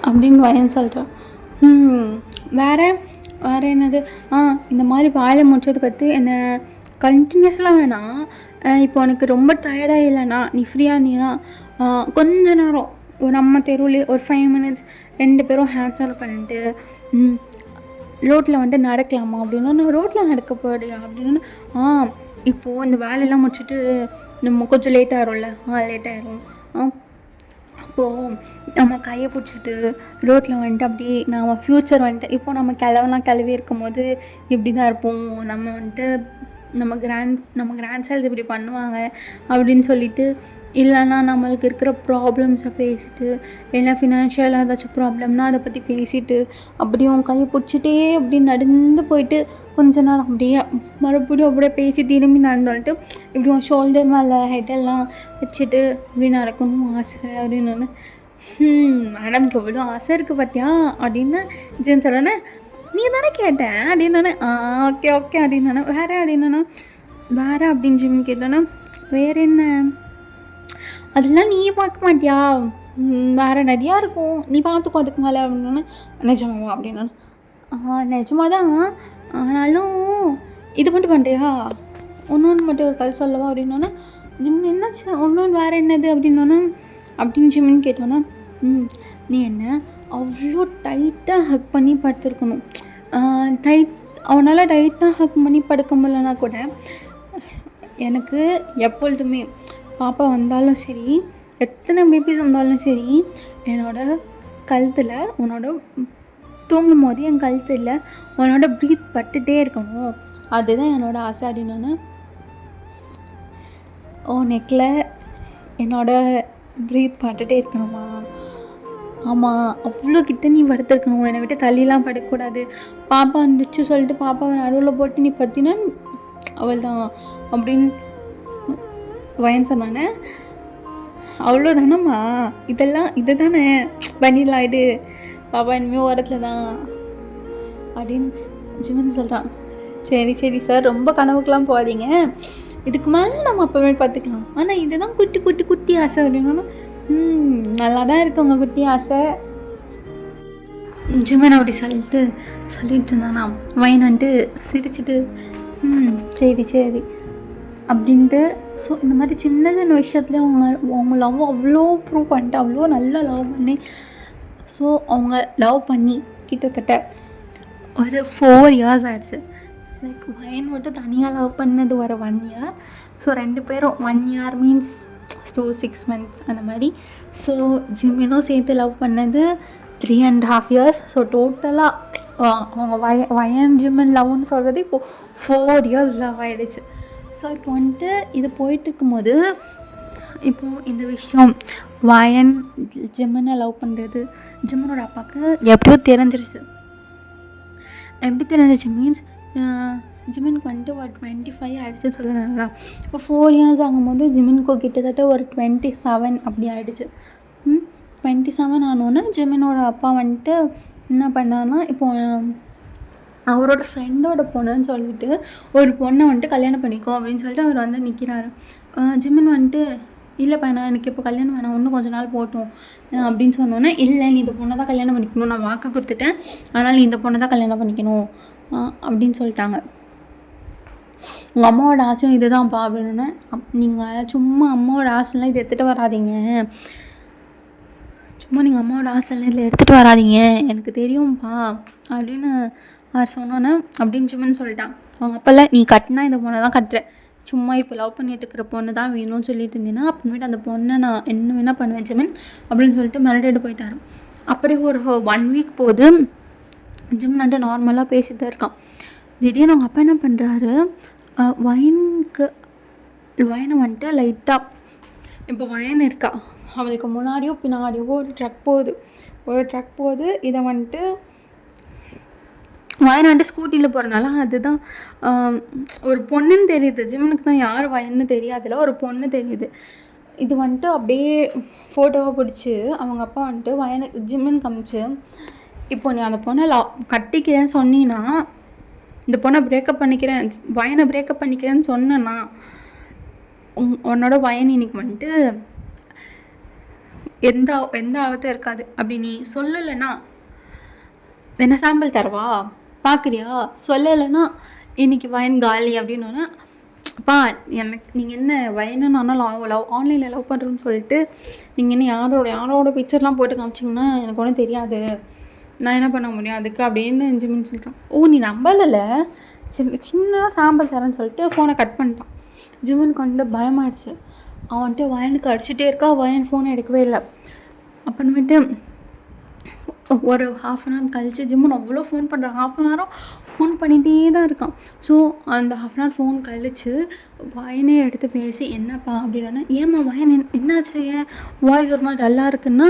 அப்படின்னு வயன் சொல்கிறான். வேறு என்னது, இந்த மாதிரி வேலை முடிச்சதுக்கடுத்து என்னை கண்டினியூஸ்லாம் வேணாம், இப்போ உனக்கு ரொம்ப டயர்டாக இல்லைண்ணா, நீ ஃப்ரீயாக இருந்தீங்கன்னா கொஞ்ச நேரம் நம்ம தெருவில் ஒரு 5 minutes 2 பேரும் ஹேண்ட் ஸ்டால் பண்ணிட்டு ரோட்டில் வந்துட்டு நடக்கலாமா அப்படின்னா. ரோட்டில் நடக்க போறியா அப்படின்னா. இப்போது இந்த வேலையெல்லாம் முடிச்சுட்டு நம்ம கொஞ்சம் லேட் ஆகிரும்ல, லேட் ஆகிரும். அப்போது நம்ம கையை பிடிச்சிட்டு ரோட்டில் வந்துட்டு அப்படியே நம்ம ஃப்யூச்சர் வந்துட்டு இப்போ நம்ம கிளவி இருக்கும்போது இப்படி தான் இருப்போம், நம்ம வந்துட்டு நம்ம கிராண்ட் சைல்ஸ் இப்படி பண்ணுவாங்க அப்படின்னு சொல்லிட்டு, இல்லைன்னா நம்மளுக்கு இருக்கிற ப்ராப்ளம்ஸை பேசிட்டு, இல்லை ஃபினான்ஷியலாக ஏதாச்சும் ப்ராப்ளம்னா அதை பற்றி பேசிட்டு அப்படியே உன் கையை பிடிச்சிட்டே அப்படி நடந்து போயிட்டு கொஞ்ச நேரம் அப்படியே மறுபடியும் அப்படியே பேசி திரும்பி நடந்து வந்துட்டு இப்படி உன் ஷோல்டர் மேலே ஹெட்டெல்லாம் வச்சுட்டு இப்படி நடக்கணும் ஆசை அப்படின்னு. மேடம்க்கு எவ்வளோ ஆசை இருக்குது பார்த்தியா அப்படின்னு ஜென் சொல்கிறேன்னே. நீ தானே கேட்டேன் அப்படின்னு. ஓகே அப்படின்னு வேறு அப்படின்னு ஜிம் கேட்டோன்னா. வேறு என்ன, அதெல்லாம் நீ பார்க்க மாட்டியா, வேறு நிறையா இருக்கும், நீ பார்த்துக்கோ அதுக்கு மேலே அப்படின்னா. நிஜமாவா அப்படின்னா. நிஜமாக தான், ஆனாலும் இது மட்டும் பண்ணுறியா, ஒன்று மட்டும் ஒரு கதை சொல்லவா அப்படின்னோன்னா. ஜிம் என்னாச்சு, ஒன்று வேறு என்னது அப்படின்னோன்னா அப்படின்னு ஜிம்மின்னு கேட்டோன்னா. நீ என்ன அவ்வளோ டைட்டாக ஹக் பண்ணி படுத்துருக்கணும், அவனால் டைட்டாக ஹக் பண்ணி படுக்க முடியலன்னா கூட எனக்கு எப்பொழுதுமே பாப்பா வந்தாலும் சரி, எத்தனை பேபிஸ் வந்தாலும் சரி, என்னோட கழுத்தில் உன்னோட தூங்கும் போது என் கழுத்தில் உன்னோட ப்ரீத் பட்டுகிட்டே இருக்கணும், அதுதான் என்னோட ஆசை அப்படின்னோன்னு. நெக்கில் என்னோட ப்ரீத் பட்டுகிட்டே இருக்கணுமா? ஆமாம், அவ்வளோ கிட்ட நீ படுத்துருக்கணும், என்னை விட்டு தள்ளிலாம் படுக்கக்கூடாது, பாப்பா வந்துச்சு சொல்லிட்டு பாப்பாவை நடுவில் போட்டு நீ பற்றினா அவள் தான் அப்படின்னு வயன் சொன்னானே. அவ்வளோதானம்மா, இது தானே பண்ணிடலாம், இது பாப்பா இனிமேல் ஓரத்தில் தான் அப்படின்னு ஜிமின் சொல்கிறான். சரி சரி சார், ரொம்ப கனவுக்கெலாம் போகாதீங்க, இதுக்கு மேலே நம்ம அப்போவே பார்த்துக்கலாம். ஆனால் இதுதான் குட்டி குட்டி குட்டி ஆசை அப்படின்னா நல்லா தான் இருக்கு உங்கள் குட்டி ஆசை. ஜிமன் அப்படி சொல்லிட்டு இருந்தானா. வைன் வந்துட்டு சிரிச்சிட்டு சரி சரி அப்படின்ட்டு. ஸோ இந்த மாதிரி சின்ன சின்ன விஷயத்துலேயே அவங்க லவ் அவ்வளோ ப்ரூவ் பண்ணிட்டு அவ்வளோ நல்லா லவ் பண்ணி, ஸோ அவங்க லவ் பண்ணி கிட்டத்தட்ட ஒரு 4 years ஆகிடுச்சு. லைக் வைன் மட்டும் தனியாக லவ் பண்ணது ஒரு 1 year. ஸோ 2 பேரும் 1 year மீன்ஸ் 6 months அந்த மாதிரி. ஸோ ஜிமினும் சேர்த்து லவ் பண்ணது 3.5 years. ஸோ டோட்டலாக அவங்க வயன் ஜிமன் லவ்னு சொல்கிறது இப்போது 4 years லவ் ஆகிடுச்சு. ஸோ இப்போ வந்துட்டு இது போயிட்டு இருக்கும்போது இப்போது இந்த விஷயம் வயன் ஜிமனை லவ் பண்ணுறது ஜிமனோட அப்பாவுக்கு எப்படியோ தெரிஞ்சிருச்சு. எப்படி தெரிஞ்சிச்சு மீன்ஸ் ஜிமினுக்கு வந்துட்டு ஒரு 25 ஆகிடுச்சு சொல்லணும்ல. இப்போ 4 years ஆகும்போது ஜிமினுக்கு கிட்டத்தட்ட ஒரு 27 அப்படி ஆகிடுச்சு. 27 ஆனோன்னே ஜிமினோட அப்பா வந்துட்டு என்ன பண்ணான்னா, இப்போ அவரோட ஃப்ரெண்டோட பொண்ணுன்னு சொல்லிட்டு ஒரு பொண்ணை வந்துட்டு கல்யாணம் பண்ணிக்கோ அப்படின்னு சொல்லிட்டு அவர் வந்து நிற்கிறாரு. ஜிமின் வந்துட்டு இல்லைப்பா நான் எனக்கு இப்போ கல்யாணம் வேணாம், இன்னும் கொஞ்ச நாள் போட்டும் அப்படின்னு சொன்னோன்னே, இல்லை நீ இந்த பொண்ணை தான் கல்யாணம் பண்ணிக்கணும், நான் வாக்கு கொடுத்துட்டேன், அதனால் நீ இந்த பொண்ணை தான் கல்யாணம் பண்ணிக்கணும் அப்படின்னு சொல்லிட்டாங்க. உங்கள் அம்மாவோட ஆசையும் இது தான்ப்பா அப்படின்னு. நீங்கள் சும்மா அம்மாவோட ஆசைலாம் இதை எடுத்துகிட்டு வராதிங்க, சும்மா நீங்கள் அம்மாவோட ஆசைலாம் இதில் எடுத்துகிட்டு வராதிங்க, எனக்கு தெரியும்ப்பா அப்படின்னு அவர் சொன்னோன்னே அப்படின்னு ஜிமன் சொல்லிட்டான். அவங்க அப்போல்லாம் நீ கட்டினா இந்த பொண்ணை தான் கட்டுற, சும்மா இப்போ லவ் பண்ணிட்டு இருக்கிற பொண்ணு தான் வேணும்னு சொல்லிட்டு இருந்தீங்கன்னா அப்புறமேட்டு அந்த பொண்ணை நான் என்ன வேணால் பண்ணுவேன் ஜிமன் அப்படின்னு சொல்லிட்டு மிரட்டிட்டு போயிட்டாரு. அப்படியே ஒரு 1 week போகுது. ஜிமன் வந்துட்டு நார்மலாக பேசிட்டு தான் இருக்கான். திடீர்னு அவங்க அப்பா என்ன பண்ணுறாரு, வயனை வந்துட்டு லைட்டாக இப்போ வயன் இருக்கா அவளுக்கு முன்னாடியோ பின்னாடியோ ஒரு ட்ரக் போகுது. இதை வந்துட்டு வயன் வந்துட்டு ஸ்கூட்டியில் போகிறனால அதுதான் ஒரு பொண்ணுன்னு தெரியுது. ஜிமனுக்கு தான் யார் வயன்னு தெரியாதுல, ஒரு பொண்ணு தெரியுது. இது வந்துட்டு அப்படியே ஃபோட்டோவாக பிடிச்சி அவங்க அப்பா வந்துட்டு வயனுக்கு ஜிமன் காமிச்சு, இப்போ நீ அந்த பொண்ணை கட்டிக்கிறேன்னு சொன்னீன்னா, இந்த பொண்ணை வயனை பிரேக்கப் பண்ணிக்கிறேன்னு சொன்னேன்னா உன்னோட வயன் இன்னைக்கு வந்துட்டு எந்த ஆபத்தும் இருக்காது. அப்படி நீ சொல்லலைன்னா என்ன சாம்பிள் தரவா பார்க்குறியா, சொல்லலைன்னா இன்றைக்கி வயன் காலி அப்படின்னோன்னா, அப்பா எனக்கு நீங்கள் என்ன வயனை நானும் ஆன்லைனில் லவ் பண்ணுறேன்னு சொல்லிட்டு நீங்கள் என்ன யாரோட பிக்சர்லாம் போட்டு காமிச்சிங்கன்னா எனக்கு ஒன்றும் தெரியாது, நான் என்ன பண்ண முடியும் அதுக்கு அப்படின்னு ஜிமின் சொல்கிறான். நீ நம்பலை, சின்னதாக சாம்பிள் தரேன்னு சொல்லிட்டு ஃபோனை கட் பண்ணிட்டான். ஜிமினுக்கு வந்துட்டு பயமாயிடுச்சு. அவன் வந்துட்டு வயனுக்கு அடிச்சுட்டே இருக்கா, வயன் ஃபோனை எடுக்கவே இல்லை. அப்புறமேட்டு ஒரு 1/2 hour கழிச்சு ஜிம்மன் அவ்வளோ ஃபோன் பண்ணுறான். 1/2 hour ஃபோன் பண்ணிகிட்டே தான் இருக்கான். ஸோ அந்த 1/2 hour ஃபோன் கழிச்சு வயனே எடுத்து பேசி, என்னப்பா அப்படின்னா, ஏம்மா வயன் என்னாச்சு, ஏன் வாய்ஸ் ஒரு மாதிரி டல்லாக இருக்குன்னா,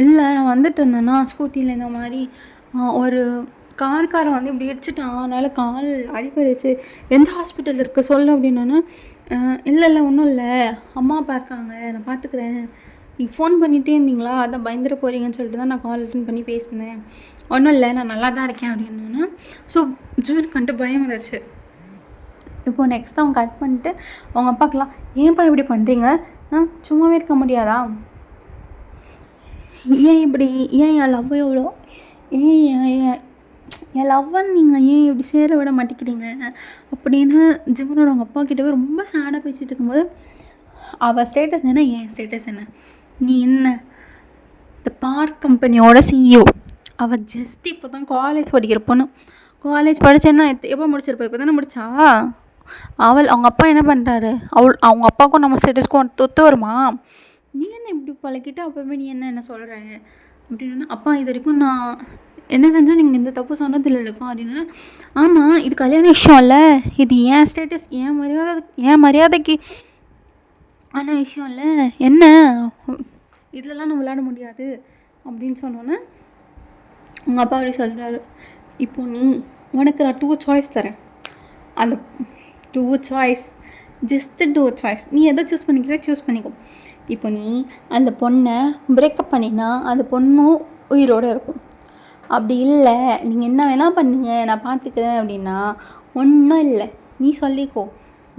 இல்லை நான் வந்துட்டு இருந்தேன்னா ஸ்கூட்டியில் இந்த மாதிரி ஒரு காரை வந்து இப்படி இடிச்சிட்டான், அதனால் கால் அடிபடுச்சு, எந்த ஹாஸ்பிட்டல் இருக்குது சொல்லு அப்படின்னா, இல்லை ஒன்றும் இல்லை, அம்மா அப்பா இருக்காங்க, நான் பார்த்துக்கிறேன், நீங்கள் ஃபோன் பண்ணிகிட்டே இருந்தீங்களா, அதான் பயந்துட போகிறீங்கன்னு சொல்லிட்டு தான் நான் கால் அட்டன் பண்ணி பேசினேன், ஒன்றும் இல்லை நான் நல்லா தான் இருக்கேன் அப்படின்னா. ஸோ ஜிமினுக்கு வந்துட்டு பயம் வந்துடுச்சு. இப்போது நெக்ஸ்ட் அவங்க கட் பண்ணிட்டு அவங்க அப்பாக்கெலாம், ஏன்ப்பா இப்படி பண்ணுறீங்க, சும்மாவே இருக்க முடியாதா, ஏன் இப்படி, ஏன் என் லவ் எவ்வளோ, என் லவ்வன் நீங்கள் ஏன் இப்படி சேர விட மாட்டேங்கிறீங்க அப்படின்னு ஜிமனோட அவங்க அப்பா கிட்டவே ரொம்ப சேடாக பேசிகிட்டு இருக்கும்போது, அவள் ஸ்டேட்டஸ் என்ன, என் ஸ்டேட்டஸ் என்ன, நீ என்ன இந்த பார்க் கம்பெனியோட CEO, அவள் ஜஸ்ட் இப்போ தான் காலேஜ் படிக்கிற பொண்ணு, காலேஜ் படித்தேன்னா எப்போ முடிச்சிருப்பா, இப்போ தானே முடிச்சா. அவங்க அப்பா என்ன பண்ணுறாரு, அவங்க அப்பாவுக்கும் நம்ம ஸ்டேட்டஸ்க்கும் தொத்து வருமா, நீ என்ன இப்படி பழகிட்டு அப்புறமே நீ என்ன சொல்கிற அப்படின்னா, அப்பா இது வரைக்கும் நான் என்ன செஞ்சோம் நீங்கள் இந்த தப்பு சொன்னது இல்லைப்பா அப்படின்னா, ஆமாம் இது கல்யாண விஷயம் இல்லை, இது என் ஸ்டேட்டஸ் என் மரியாதைக்கு ஆன விஷயம் இல்லை, என்ன இதிலலாம் நான் விளையாட முடியாது அப்படின்னு சொன்னோன்னே உங்கள் அப்பா அப்படி சொல்கிறாரு, இப்போது உனக்கு நான் 2 choice தரேன், அந்த 2 choice ஜஸ்ட் 2 choice, நீ எதை சூஸ் பண்ணிக்கோ. இப்போ நீ அந்த பொண்ணை பிரேக்கப் பண்ணினா அந்த பொண்ணும் உயிரோடு இருக்கும், அப்படி இல்லை, நீங்கள் என்ன வேணால் பண்ணுங்க, நான் பார்த்துக்கிறேன் அப்படின்னா ஒன்றும் இல்லை, நீ சொல்லிக்கோ.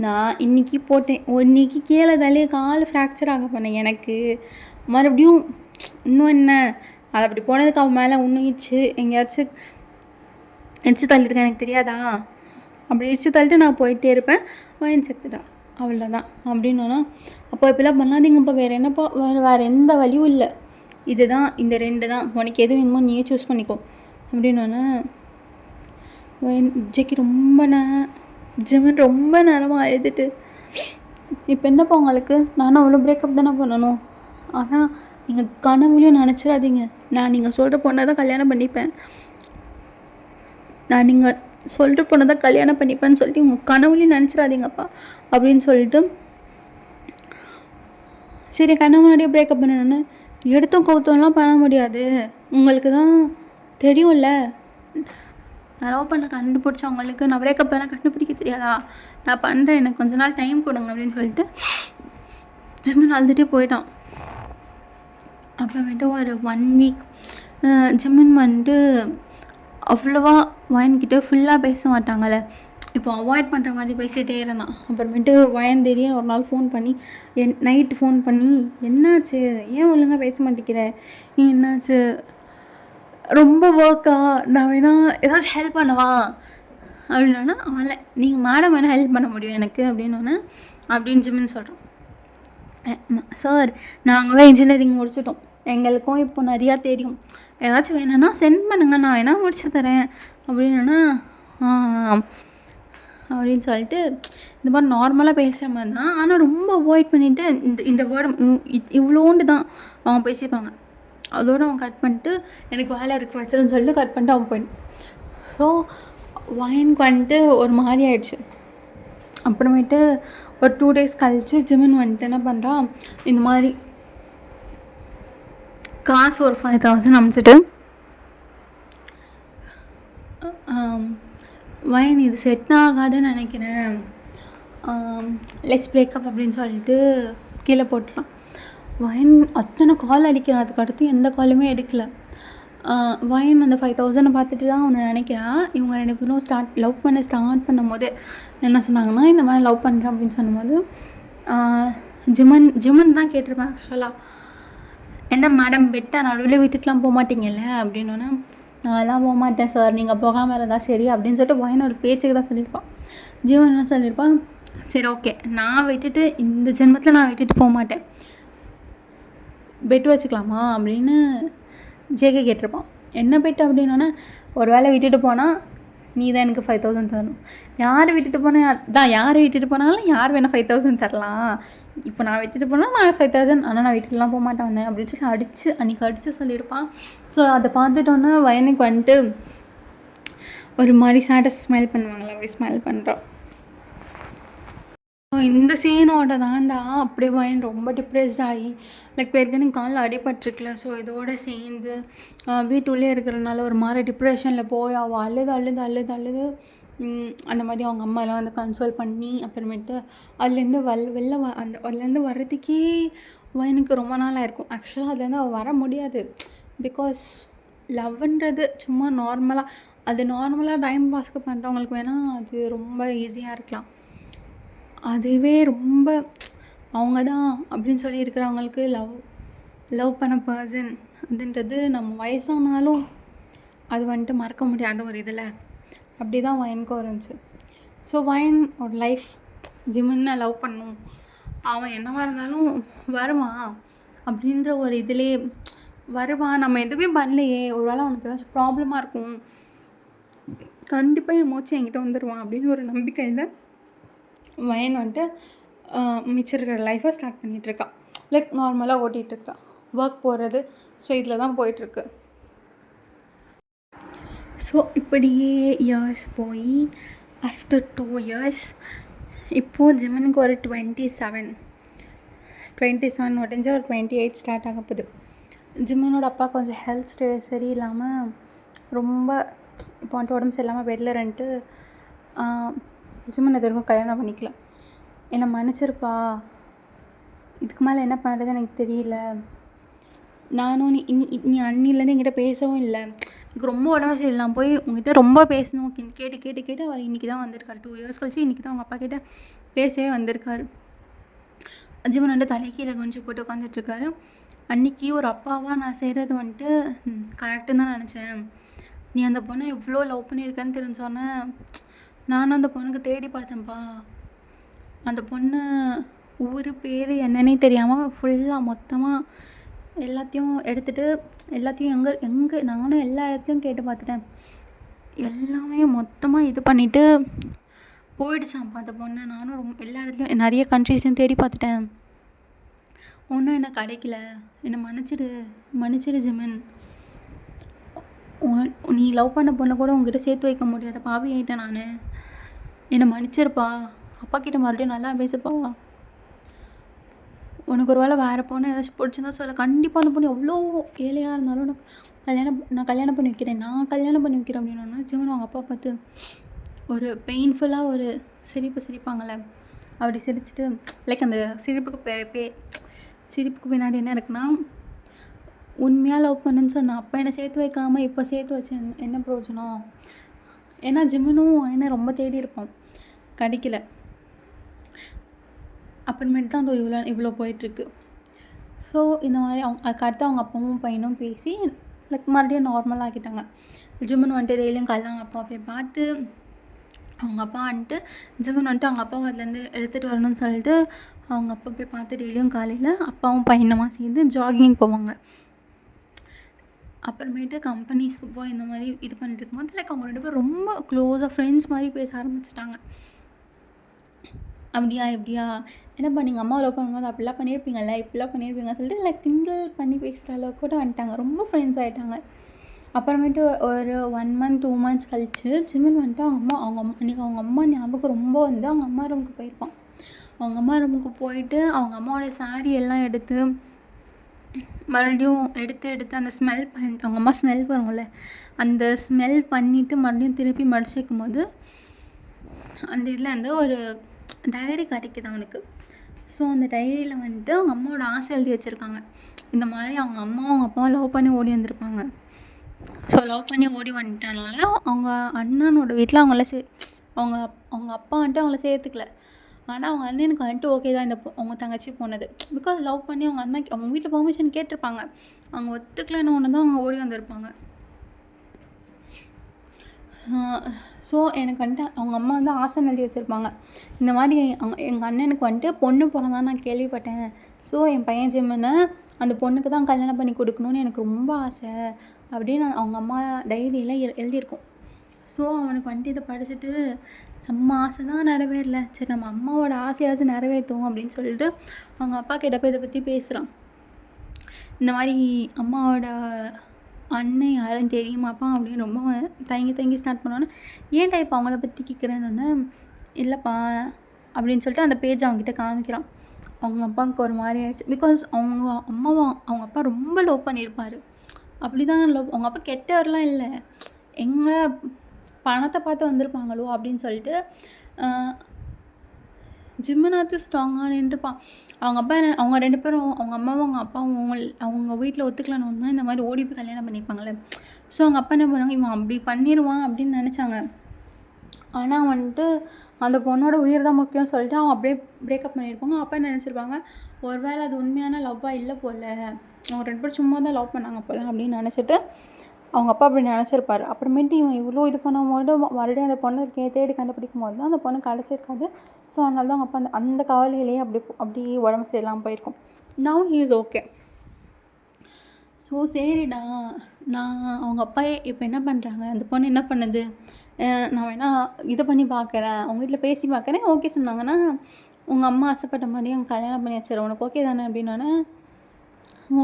நான் இன்றைக்கி போட்டேன், இன்னைக்கு கீழே தள்ளி கால் ஃப்ராக்சர் ஆக போனேன் எனக்கு. மறுபடியும் இன்னும் என்ன, அது அப்படி போனதுக்கு அவன் மேலே உண்ணிச்சு எங்கேயாச்சும் இடிச்சு தள்ளியிருக்கேன் எனக்கு தெரியாதா? அப்படி இடிச்சு தள்ளிட்டு நான் போயிட்டே இருப்பேன், வயன் செத்துட்டான், அவ்வளோதான் அப்படின்னா. அப்போ இப்போலாம் பண்ணாதீங்கப்பா, வேறு என்னப்பா, வேறு எந்த வழியும் இல்லை, இதுதான், இந்த 2 தான், உனக்கு எது வேணுமோ நீயே சூஸ் பண்ணிக்கோ அப்படின்னோன்னே விஜய்க்கு ஜிமன் ரொம்ப நேரமாக அழுதுட்டு, இப்போ என்னப்பா உங்களுக்கு, நானும் அவ்வளோ பிரேக்கப் தானே பண்ணணும், ஆனால் நீங்கள் கனவுலையும் நினச்சிடாதீங்க, நான் நீங்கள் சொல்கிற பொண்ணை தான் கல்யாணம் பண்ணிப்பேன், நான் நீங்கள் சொல்கிற பொண்ணை தான் கல்யாணம் பண்ணிப்பேன்னு சொல்லிட்டு உங்கள் கனவுலையும் நினச்சிடாதீங்கப்பா அப்படின்னு சொல்லிட்டு, சரி கண்ணு முன்னாடியே பிரேக்கப் பண்ணணுன்னு எடுத்தும் கவுத்தம்லாம் பண்ண முடியாது, உங்களுக்கு தான் தெரியும்ல, நான் லவ் பண்ண கண்டுபிடிச்சவங்களுக்கு நான் பிரேக்கப் பண்ண கண்டுபிடிக்க தெரியாதா, நான் பண்ணுறேன், எனக்கு கொஞ்ச நாள் டைம் கொடுங்க அப்படின்னு சொல்லிட்டு ஜிம்மன் அழுதுகிட்டே போயிட்டான். அப்புறமேட்டு ஒரு 1 வீக் ஜிம்மன் வந்துட்டு அவ்வளோவா வயன்கிட்ட ஃபுல்லாக பேச மாட்டாங்கள்ல, இப்போ அவாய்ட் பண்ணுற மாதிரி பேசிகிட்டே இருந்தான். அப்புறமேட்டு வயன் திடீர்னு ஒரு நாள் ஃபோன் பண்ணி, நைட்டு ஃபோன் பண்ணி, என்னாச்சு, ஏன் ஒழுங்காக பேச மாட்டேங்கிற, நீ என்னாச்சு, ரொம்ப ஒர்க்கா, நான் வேணா ஏதாச்சும் ஹெல்ப் பண்ணவா அப்படின்னா, அவன் நீங்கள் மேடம் வேணால் ஹெல்ப் பண்ண முடியும் எனக்கு அப்படின்னோன்னே அப்படின்னு ஜிம்மின்னு சொல்கிறோம். சார் நாங்களும் இன்ஜினியரிங் முடிச்சிட்டோம், எங்களுக்கும் இப்போ நிறையா தெரியும், ஏதாச்சும் வேணும்னா சென்ட் பண்ணுங்க, நான் வேணால் முடிச்சு தரேன் அப்படின்னா அப்படின்னு சொல்லிட்டு இந்த மாதிரி நார்மலாக பேசுகிற மாதிரி தான், ஆனால் ரொம்ப அவாய்ட் பண்ணிவிட்டு இந்த வேர்டு இவ்வளோண்டு தான் அவங்க பேசியிருப்பாங்க, அதோடு அவன் கட் பண்ணிட்டு எனக்கு வேலை இருக்குது வச்சிருன்னு சொல்லிட்டு கட் பண்ணிட்டு அவன் போயிடும். ஸோ வயனுக்கு வந்துட்டு ஒரு மாதிரி ஆயிடுச்சு. அப்புறமேட்டு ஒரு 2 days கழித்து ஜிமின் வந்துட்டு என்ன பண்ணுறான், இந்த மாதிரி காசு ஒரு 5,000 அனுப்பிச்சிட்டு, வயன் இது செட் ஆகாதுன்னு நினைக்கிறேன், லெட்ஸ் பிரேக்கப் அப்படின்னு சொல்லிட்டு கீழே போட்டுறான். வயன் அத்தனை கால் அடிக்கிறான், அதுக்கு அடுத்து எந்த காலுமே எடுக்கலை. வயன் அந்த 5,000 பார்த்துட்டு தான் அவனை நினைக்கிறான். இவங்க 2 பேரும் லவ் பண்ண ஸ்டார்ட் பண்ணும்போது என்ன சொன்னாங்கன்னா, இந்த மாதிரி லவ் பண்ணுறேன் அப்படின்னு சொன்னபோது ஜிமன் தான் கேட்டிருப்பேன் ஆக்சுவலாக, என்ன மேடம் பெட்டை நடுவில் விட்டுட்டுலாம் போக மாட்டீங்கல்ல அப்படின்னோன்னா, நான்லாம் போக மாட்டேன் சார், நீங்கள் போகாமல் இருந்தால் சரி அப்படின்னு சொல்லிட்டு வயன் ஒரு பேச்சுக்கு தான் சொல்லியிருப்பான். ஜீவன் என்ன சொல்லியிருப்பான், சரி ஓகே நான் விட்டுட்டு இந்த ஜென்மத்தில் நான் விட்டுட்டு போக மாட்டேன், பெட்டு வச்சுக்கலாமா அப்படின்னு ஜேகே கேட்டிருப்பான். என்ன பெட்டு அப்படின்னோன்னா, ஒரு வேளை விட்டுட்டு போனால் நீ தான் எனக்கு 5,000 தரணும், யார் விட்டுட்டு போனால் யார் விட்டுட்டு போனாலும் யார் வேணால் 5,000 தரலாம், இப்போ நான் விட்டுட்டு போனால் நான் 5,000, ஆனால் நான் வீட்டுக்குலாம் போக மாட்டேன் அப்படின்னு சொல்லி அன்றைக்கி அடித்து சொல்லியிருப்பான். ஸோ அதை பார்த்துட்டோன்னா வயனுக்கு வந்துட்டு ஒரு மாதிரி சாட்டஸ் ஸ்மைல் பண்ணுவாங்களா, அப்படி ஸ்மைல் பண்ணுறான். இந்த சீனோட தாண்டா அப்படியே வயன் ரொம்ப டிப்ரெஸ்ட் ஆகி, ஏற்கனவே காலில் அடிபட்டிருக்கல, ஸோ இதோடு சேர்ந்து வீட்டுள்ளே இருக்கிறதுனால ஒரு மாதிரி டிப்ரெஷனில் போய் அவள் அழுது அந்த மாதிரி அவங்க அம்மாலாம் வந்து கன்சோல் பண்ணி, அப்புறமேட்டு அதுலேருந்து அதுலேருந்து வர்றதுக்கே வயனுக்கு ரொம்ப நாள் ஆயிருக்கும். ஆக்சுவலாக அதுலேருந்து அவள் வர முடியாது, பிகாஸ் லவ்ன்றது சும்மா நார்மலாக டைம் பாஸ்க்கு பண்ணுறவங்களுக்கு வேணால் அது ரொம்ப ஈஸியாக இருக்கலாம். அதுவே ரொம்ப அவங்க தான் அப்படின்னு சொல்லி இருக்கிறவங்களுக்கு லவ் பண்ண பர்சன் அப்படின்றது நம்ம வயசானாலும் அது வந்துட்டு மறக்க முடியாத ஒரு இதில், அப்படி தான் வயனுக்கும் இருந்துச்சு. ஸோ வயன் ஒரு லைஃப் ஜிமின்னை லவ் பண்ணும், அவன் என்னவாக இருந்தாலும் வருவான் அப்படின்ற ஒரு இதிலே வருவான், நம்ம எதுவுமே பண்ணலையே, ஒரு வேளை அவனுக்கு ஏதாச்சும் ப்ராப்ளமாக இருக்கும், கண்டிப்பாக என் மூச்சு என்கிட்ட வந்துடுவான் அப்படின்னு ஒரு நம்பிக்கையில் வயன் வந்துட்டு மிச்சம் இருக்கிற லைஃப்பை ஸ்டார்ட் பண்ணிகிட்ருக்கான். நார்மலாக ஓட்டிகிட்ருக்கா, ஒர்க் போகிறது, ஸோ இதில் தான் போயிட்டுருக்கு. ஸோ இப்படியே இயர்ஸ் போய் ஆஃப்டர் 2 years இப்போது ஜிமனுக்கு ஒரு 27 முடிஞ்சு ஒரு 28 ஸ்டார்ட் ஆக போகுது. ஜிமனோட அப்பா கொஞ்சம் ஹெல்த் சரியில்லாமல் ரொம்ப இப்போ வந்துட்டு உடம்பு சரியில்லாமல் பெட்டில் இருந்துட்டு ஜிமன் எதிர்க்கும் கல்யாணம் பண்ணிக்கல. என்னை மன்னிச்சிருப்பா, இதுக்கு மேலே என்ன பண்ணுறது எனக்கு தெரியல, நானும் நீ அன்னிலேருந்து என்கிட்ட பேசவும் இல்லை, எனக்கு ரொம்ப உடம்பு சரியில்லாம போய் உங்ககிட்ட ரொம்ப பேசணும் கேட்டு கேட்டு கேட்டு அவர் இன்றைக்கி தான் வந்திருக்காரு. 2 இயர்ஸ் கழிச்சு இன்றைக்கி தான் அவங்க அப்பா கிட்ட பேசவே வந்திருக்காரு. ஜீவன் வந்துட்டு தலைக்கீழே குனிஞ்சு போட்டு உட்காந்துட்ருக்காரு. அன்றைக்கி ஒரு அப்பாவாக நான் செய்கிறது வந்துட்டு கரெக்டுன்னு தான் நினச்சேன். நீ அந்த பொண்ணை எவ்வளோ லவ் பண்ணியிருக்கேன்னு தெரிஞ்சோன்னே நானும் அந்த பொண்ணுக்கு தேடி பார்த்தேன்ப்பா. அந்த பொண்ணு ஊர் பேர் என்னன்னே தெரியாமல் ஃபுல்லாக மொத்தமாக எல்லாத்தையும் எடுத்துகிட்டு எல்லாத்தையும் எங்கே நானும் எல்லா இடத்துலையும் கேட்டு பார்த்துட்டேன். எல்லாமே மொத்தமாக இது பண்ணிவிட்டு போயிடுச்சான்ப்பா அந்த பொண்ணு. நானும் ரொம்ப எல்லா இடத்துலையும் நிறைய கண்ட்ரீஸ்லையும் தேடி பார்த்துட்டேன். ஒன்றும் எனக்கு கிடைக்கல. என்னை மன்னிச்சிடு ஜிமன். நீ லவ் பண்ண பொண்ணை கூட உங்ககிட்ட சேர்த்து வைக்க முடியாத பாவி ஆகிட்டேன் நான். என்னை மன்னிச்சிருப்பா. அப்பா கிட்ட மறுபடியும் நல்லா பேசுப்பா. உனக்கு ஒரு வேளை வேறு பொண்ணு ஏதாச்சும் பிடிச்சிருந்தா சொல்ல. கண்டிப்பாக அந்த பொண்ணு எவ்வளோ ஏழையாக இருந்தாலும் நான் கல்யாணம் பண்ணி வைக்கிறேன் அப்படின்னா ஜீவன் அவங்க அப்பா பார்த்து ஒரு பெயின்ஃபுல்லாக ஒரு சிரிப்பாங்கள்ல, அப்படி சிரிச்சுட்டு லைக் அந்த சிரிப்புக்கு பின்னாடி என்ன இருக்குன்னா, உண்மையாக லவ் பண்ணுன்னு சொன்னேன் அப்போ என்னை சேர்த்து வைக்காமல் இப்போ சேர்த்து வச்சேன் என்ன பிரயோஜனம்? ஏன்னா ஜிம்மனும் என்ன ரொம்ப தேடி இருப்பான், கிடைக்கல. அப்புறமேட்டு தான் அந்த இவ்வளோ போயிட்டுருக்கு. ஸோ இந்த மாதிரி அதுக்கு அடுத்து அவங்க அப்பாவும் பையனும் பேசி லைக் மறுபடியும் நார்மலாக ஆக்கிட்டாங்க. ஜிம்மன் வந்துட்டு டெய்லியும் காலைல அவங்க அப்பா போய் பார்த்து அவங்க அப்பா வந்துட்டு ஜிம்மன் வந்துட்டு அவங்க அப்பாவை அதுலேருந்து எடுத்துகிட்டு வரணும்னு சொல்லிட்டு அவங்க அப்பா போய் பார்த்து டெய்லியும் காலையில் அப்பாவும் பையனுமா சேர்ந்து ஜாகிங் போவாங்க. அப்புறமேட்டு கம்பெனிஸ்க்கு போய் இந்த மாதிரி இது பண்ணிட்டு இருக்கும்போது லைக் அவங்க 2 பேரும் ரொம்ப க்ளோஸாக ஃப்ரெண்ட்ஸ் மாதிரி பேச ஆரம்பிச்சிட்டாங்க. அப்படியா இப்படியா என்னப்பா நீங்கள் அம்மா லவ் பண்ணும்போது அப்படிலாம் பண்ணியிருப்பீங்கல்ல, இப்படிலாம் பண்ணியிருப்பீங்கன்னு சொல்லிட்டு லைக் கிண்டல் பண்ணி பேசுகிற அளவுக்கு கூட வந்துட்டாங்க. ரொம்ப ஃப்ரெண்ட்ஸ் ஆகிட்டாங்க. அப்புறமேட்டு ஒரு 1 month 2 months கழிச்சு ஜிம்மன் வந்துட்டு அன்றைக்கி அவங்க அம்மா ஞாபகம் ரொம்ப வந்து அவங்க அம்மா ரூமுக்கு போயிருப்பான். அவங்க அம்மா ரூமுக்கு போயிட்டு அவங்க அம்மாவோட சாரி எல்லாம் எடுத்து மறுபடியும் எடுத்து அந்த ஸ்மெல் பண்ணிட்டு அவங்க அம்மா ஸ்மெல் பண்ணுவோம்ல, அந்த ஸ்மெல் பண்ணிவிட்டு மறுபடியும் திருப்பி மடிச்சு வைக்கும்போது அந்த இதில் வந்து ஒரு டைரி கிடைக்கிது அவனுக்கு. ஸோ அந்த டைரியில் வந்துட்டு அவங்க அம்மாவோட ஆசை எழுதி வச்சுருக்காங்க. இந்த மாதிரி அவங்க அம்மாவும் அவங்க அப்பாவும் லவ் பண்ணி ஓடி வந்திருப்பாங்க. ஸோ லவ் பண்ணி ஓடி வந்துட்டனால அவங்க அண்ணனோட வீட்டில் அவங்க அப்பா வந்துட்டு அவங்கள சேர்த்துக்கல. ஆனால் அவங்க அண்ணனுக்கு வந்துட்டு ஓகே தான் அவங்க தங்கச்சி போனது. பிகாஸ் லவ் பண்ணி அவங்க வீட்டில் பெர்மிஷன் கேட்டிருப்பாங்க. அவங்க ஒத்துக்கலைன்னு ஒன்று தான் அவங்க ஓடி வந்திருப்பாங்க. ஸோ எனக்கு வந்துட்டு அவங்க அம்மா வந்து ஆசை எழுதி வச்சுருப்பாங்க. இந்த மாதிரி எங்கள் அண்ணனுக்கு வந்துட்டு பொண்ணு பிறந்தான் நான் கேள்விப்பட்டேன். ஸோ என் பையன் ஜிம்மனை அந்த பொண்ணுக்கு தான் கல்யாணம் பண்ணி கொடுக்கணுன்னு எனக்கு ரொம்ப ஆசை அப்படின்னு அவங்க அம்மா டைரியில் எழுதியிருக்கோம். ஸோ அவனுக்கு வந்துட்டு இதை படிச்சுட்டு நம்ம ஆசை தான் நிறைவேறல, சரி நம்ம அம்மாவோட ஆசையாச்சும் நிறைவேற்றுவோம் அப்படின்னு சொல்லிட்டு அவங்க அப்பா கிட்ட போய் இதை பற்றி பேசுகிறான். இந்த மாதிரி அம்மாவோட அண்ணன் யாரும் தெரியுமாப்பா அப்படின்னு ரொம்ப தயங்கி ஸ்டார்ட் பண்ணோன்னே, ஏன்டா இப்போ அவங்கள பற்றி கேட்குறேன்னு, இல்லைப்பா அப்படின்னு சொல்லிட்டு அந்த பேஜ் அவங்ககிட்ட காமிக்கிறான். அவங்க அப்பாவுக்கு ஒரு மாதிரி ஆயிடுச்சு. பிகாஸ் அவங்க அப்பா ரொம்ப லவ் பண்ணியிருப்பார். அப்படி தான் அவங்க அப்பா கெட்டவரெலாம் இல்லை, எங்கே பணத்தை பார்த்து வந்திருப்பாங்களோ அப்படின்னு சொல்லிட்டு ஜிம்மனாச்சும் ஸ்ட்ராங்காக நின்றுப்பான். அவங்க அப்பா அவங்க 2 பேரும் அவங்க அம்மாவும் அவங்க அப்பாவும் அவங்க வீட்டில் ஒத்துக்கலான்னு ஒன்று இந்த மாதிரி ஓடி போய் கல்யாணம் பண்ணியிருப்பாங்களே. ஸோ அவங்க அப்பா என்ன பண்ணாங்க, இவன் அப்படி பண்ணிடுவான் அப்படின்னு நினச்சாங்க. ஆனால் வந்துட்டு அந்த பொண்ணோட உயிர் தான் முக்கியம் சொல்லிட்டு அவன் அப்படியே பிரேக்கப் பண்ணியிருப்பாங்க. அப்பா என்ன நினச்சிருப்பாங்க, ஒரு வேளை அது உண்மையான லவ்வாக இல்லை போல், அவங்க 2 பேரும் சும்மா தான் லவ் பண்ணாங்க போல் அப்படின்னு நினச்சிட்டு அவங்க அப்பா அப்படி நினச்சிருப்பாரு. அப்புறமேட்டு இவன் இவ்வளோ இது பண்ணும்போது மறுபடியும் அந்த பொண்ணை தேடி கண்டுபிடிக்கும் போது தான் அந்த பொண்ணு கிடச்சிருக்காது. ஸோ அதனால தான் அவங்க அப்பா அந்த கவலையிலேயே அப்படி உடம்பு சரியில்லாமல் போயிருக்கும். Now he is okay. So சரிடா, அவங்க அப்பா இப்போ என்ன பண்ணுறாங்க, அந்த பொண்ணு என்ன பண்ணுது, நான் வேணால் இதை பண்ணி பார்க்குறேன், அவங்க வீட்டில் பேசி பார்க்குறேன், ஓகே சொன்னாங்கன்னா உங்கள் அம்மா ஆசைப்பட்ட மாதிரி அவங்க கல்யாணம் பண்ணி வச்சிடறேன், உனக்கு ஓகே தானே அப்படின்னோடனே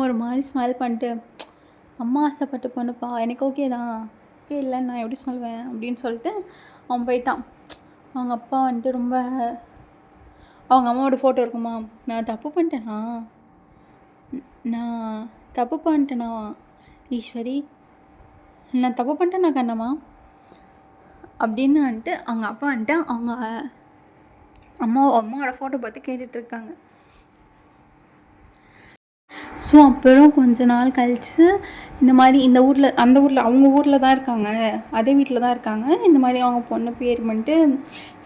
ஒரு மாதிரி ஸ்மைல் பண்ணிட்டு, அம்மா ஆசைப்பட்டு பொண்ணுப்பா எனக்கு ஓகே தான், ஓகே இல்லை நான் எப்படி சொல்வேன் அப்படின்னு சொல்லிட்டு அவன் போயிட்டான். அவங்க அப்பா வந்துட்டு ரொம்ப அவங்க அம்மாவோட ஃபோட்டோ இருக்குமா, நான் தப்பு பண்ணிட்டேனா ஈஸ்வரி, நான் தப்பு பண்ணிட்டேன் நான் கண்ணம்மா அப்படின்னு வந்துட்டு அவங்க அப்பா வந்துட்டு அவங்க அம்மாவோட ஃபோட்டோ பார்த்து கேட்டுட்ருக்காங்க. ஸோ ஸோ அப்புறம் கொஞ்ச நாள் கழித்து இந்த மாதிரி இந்த ஊரில் அந்த ஊரில் அவங்க ஊரில் தான் இருக்காங்க, அதே வீட்டில் தான் இருக்காங்க. இந்த மாதிரி அவங்க பொண்ணு பேர் வந்துட்டு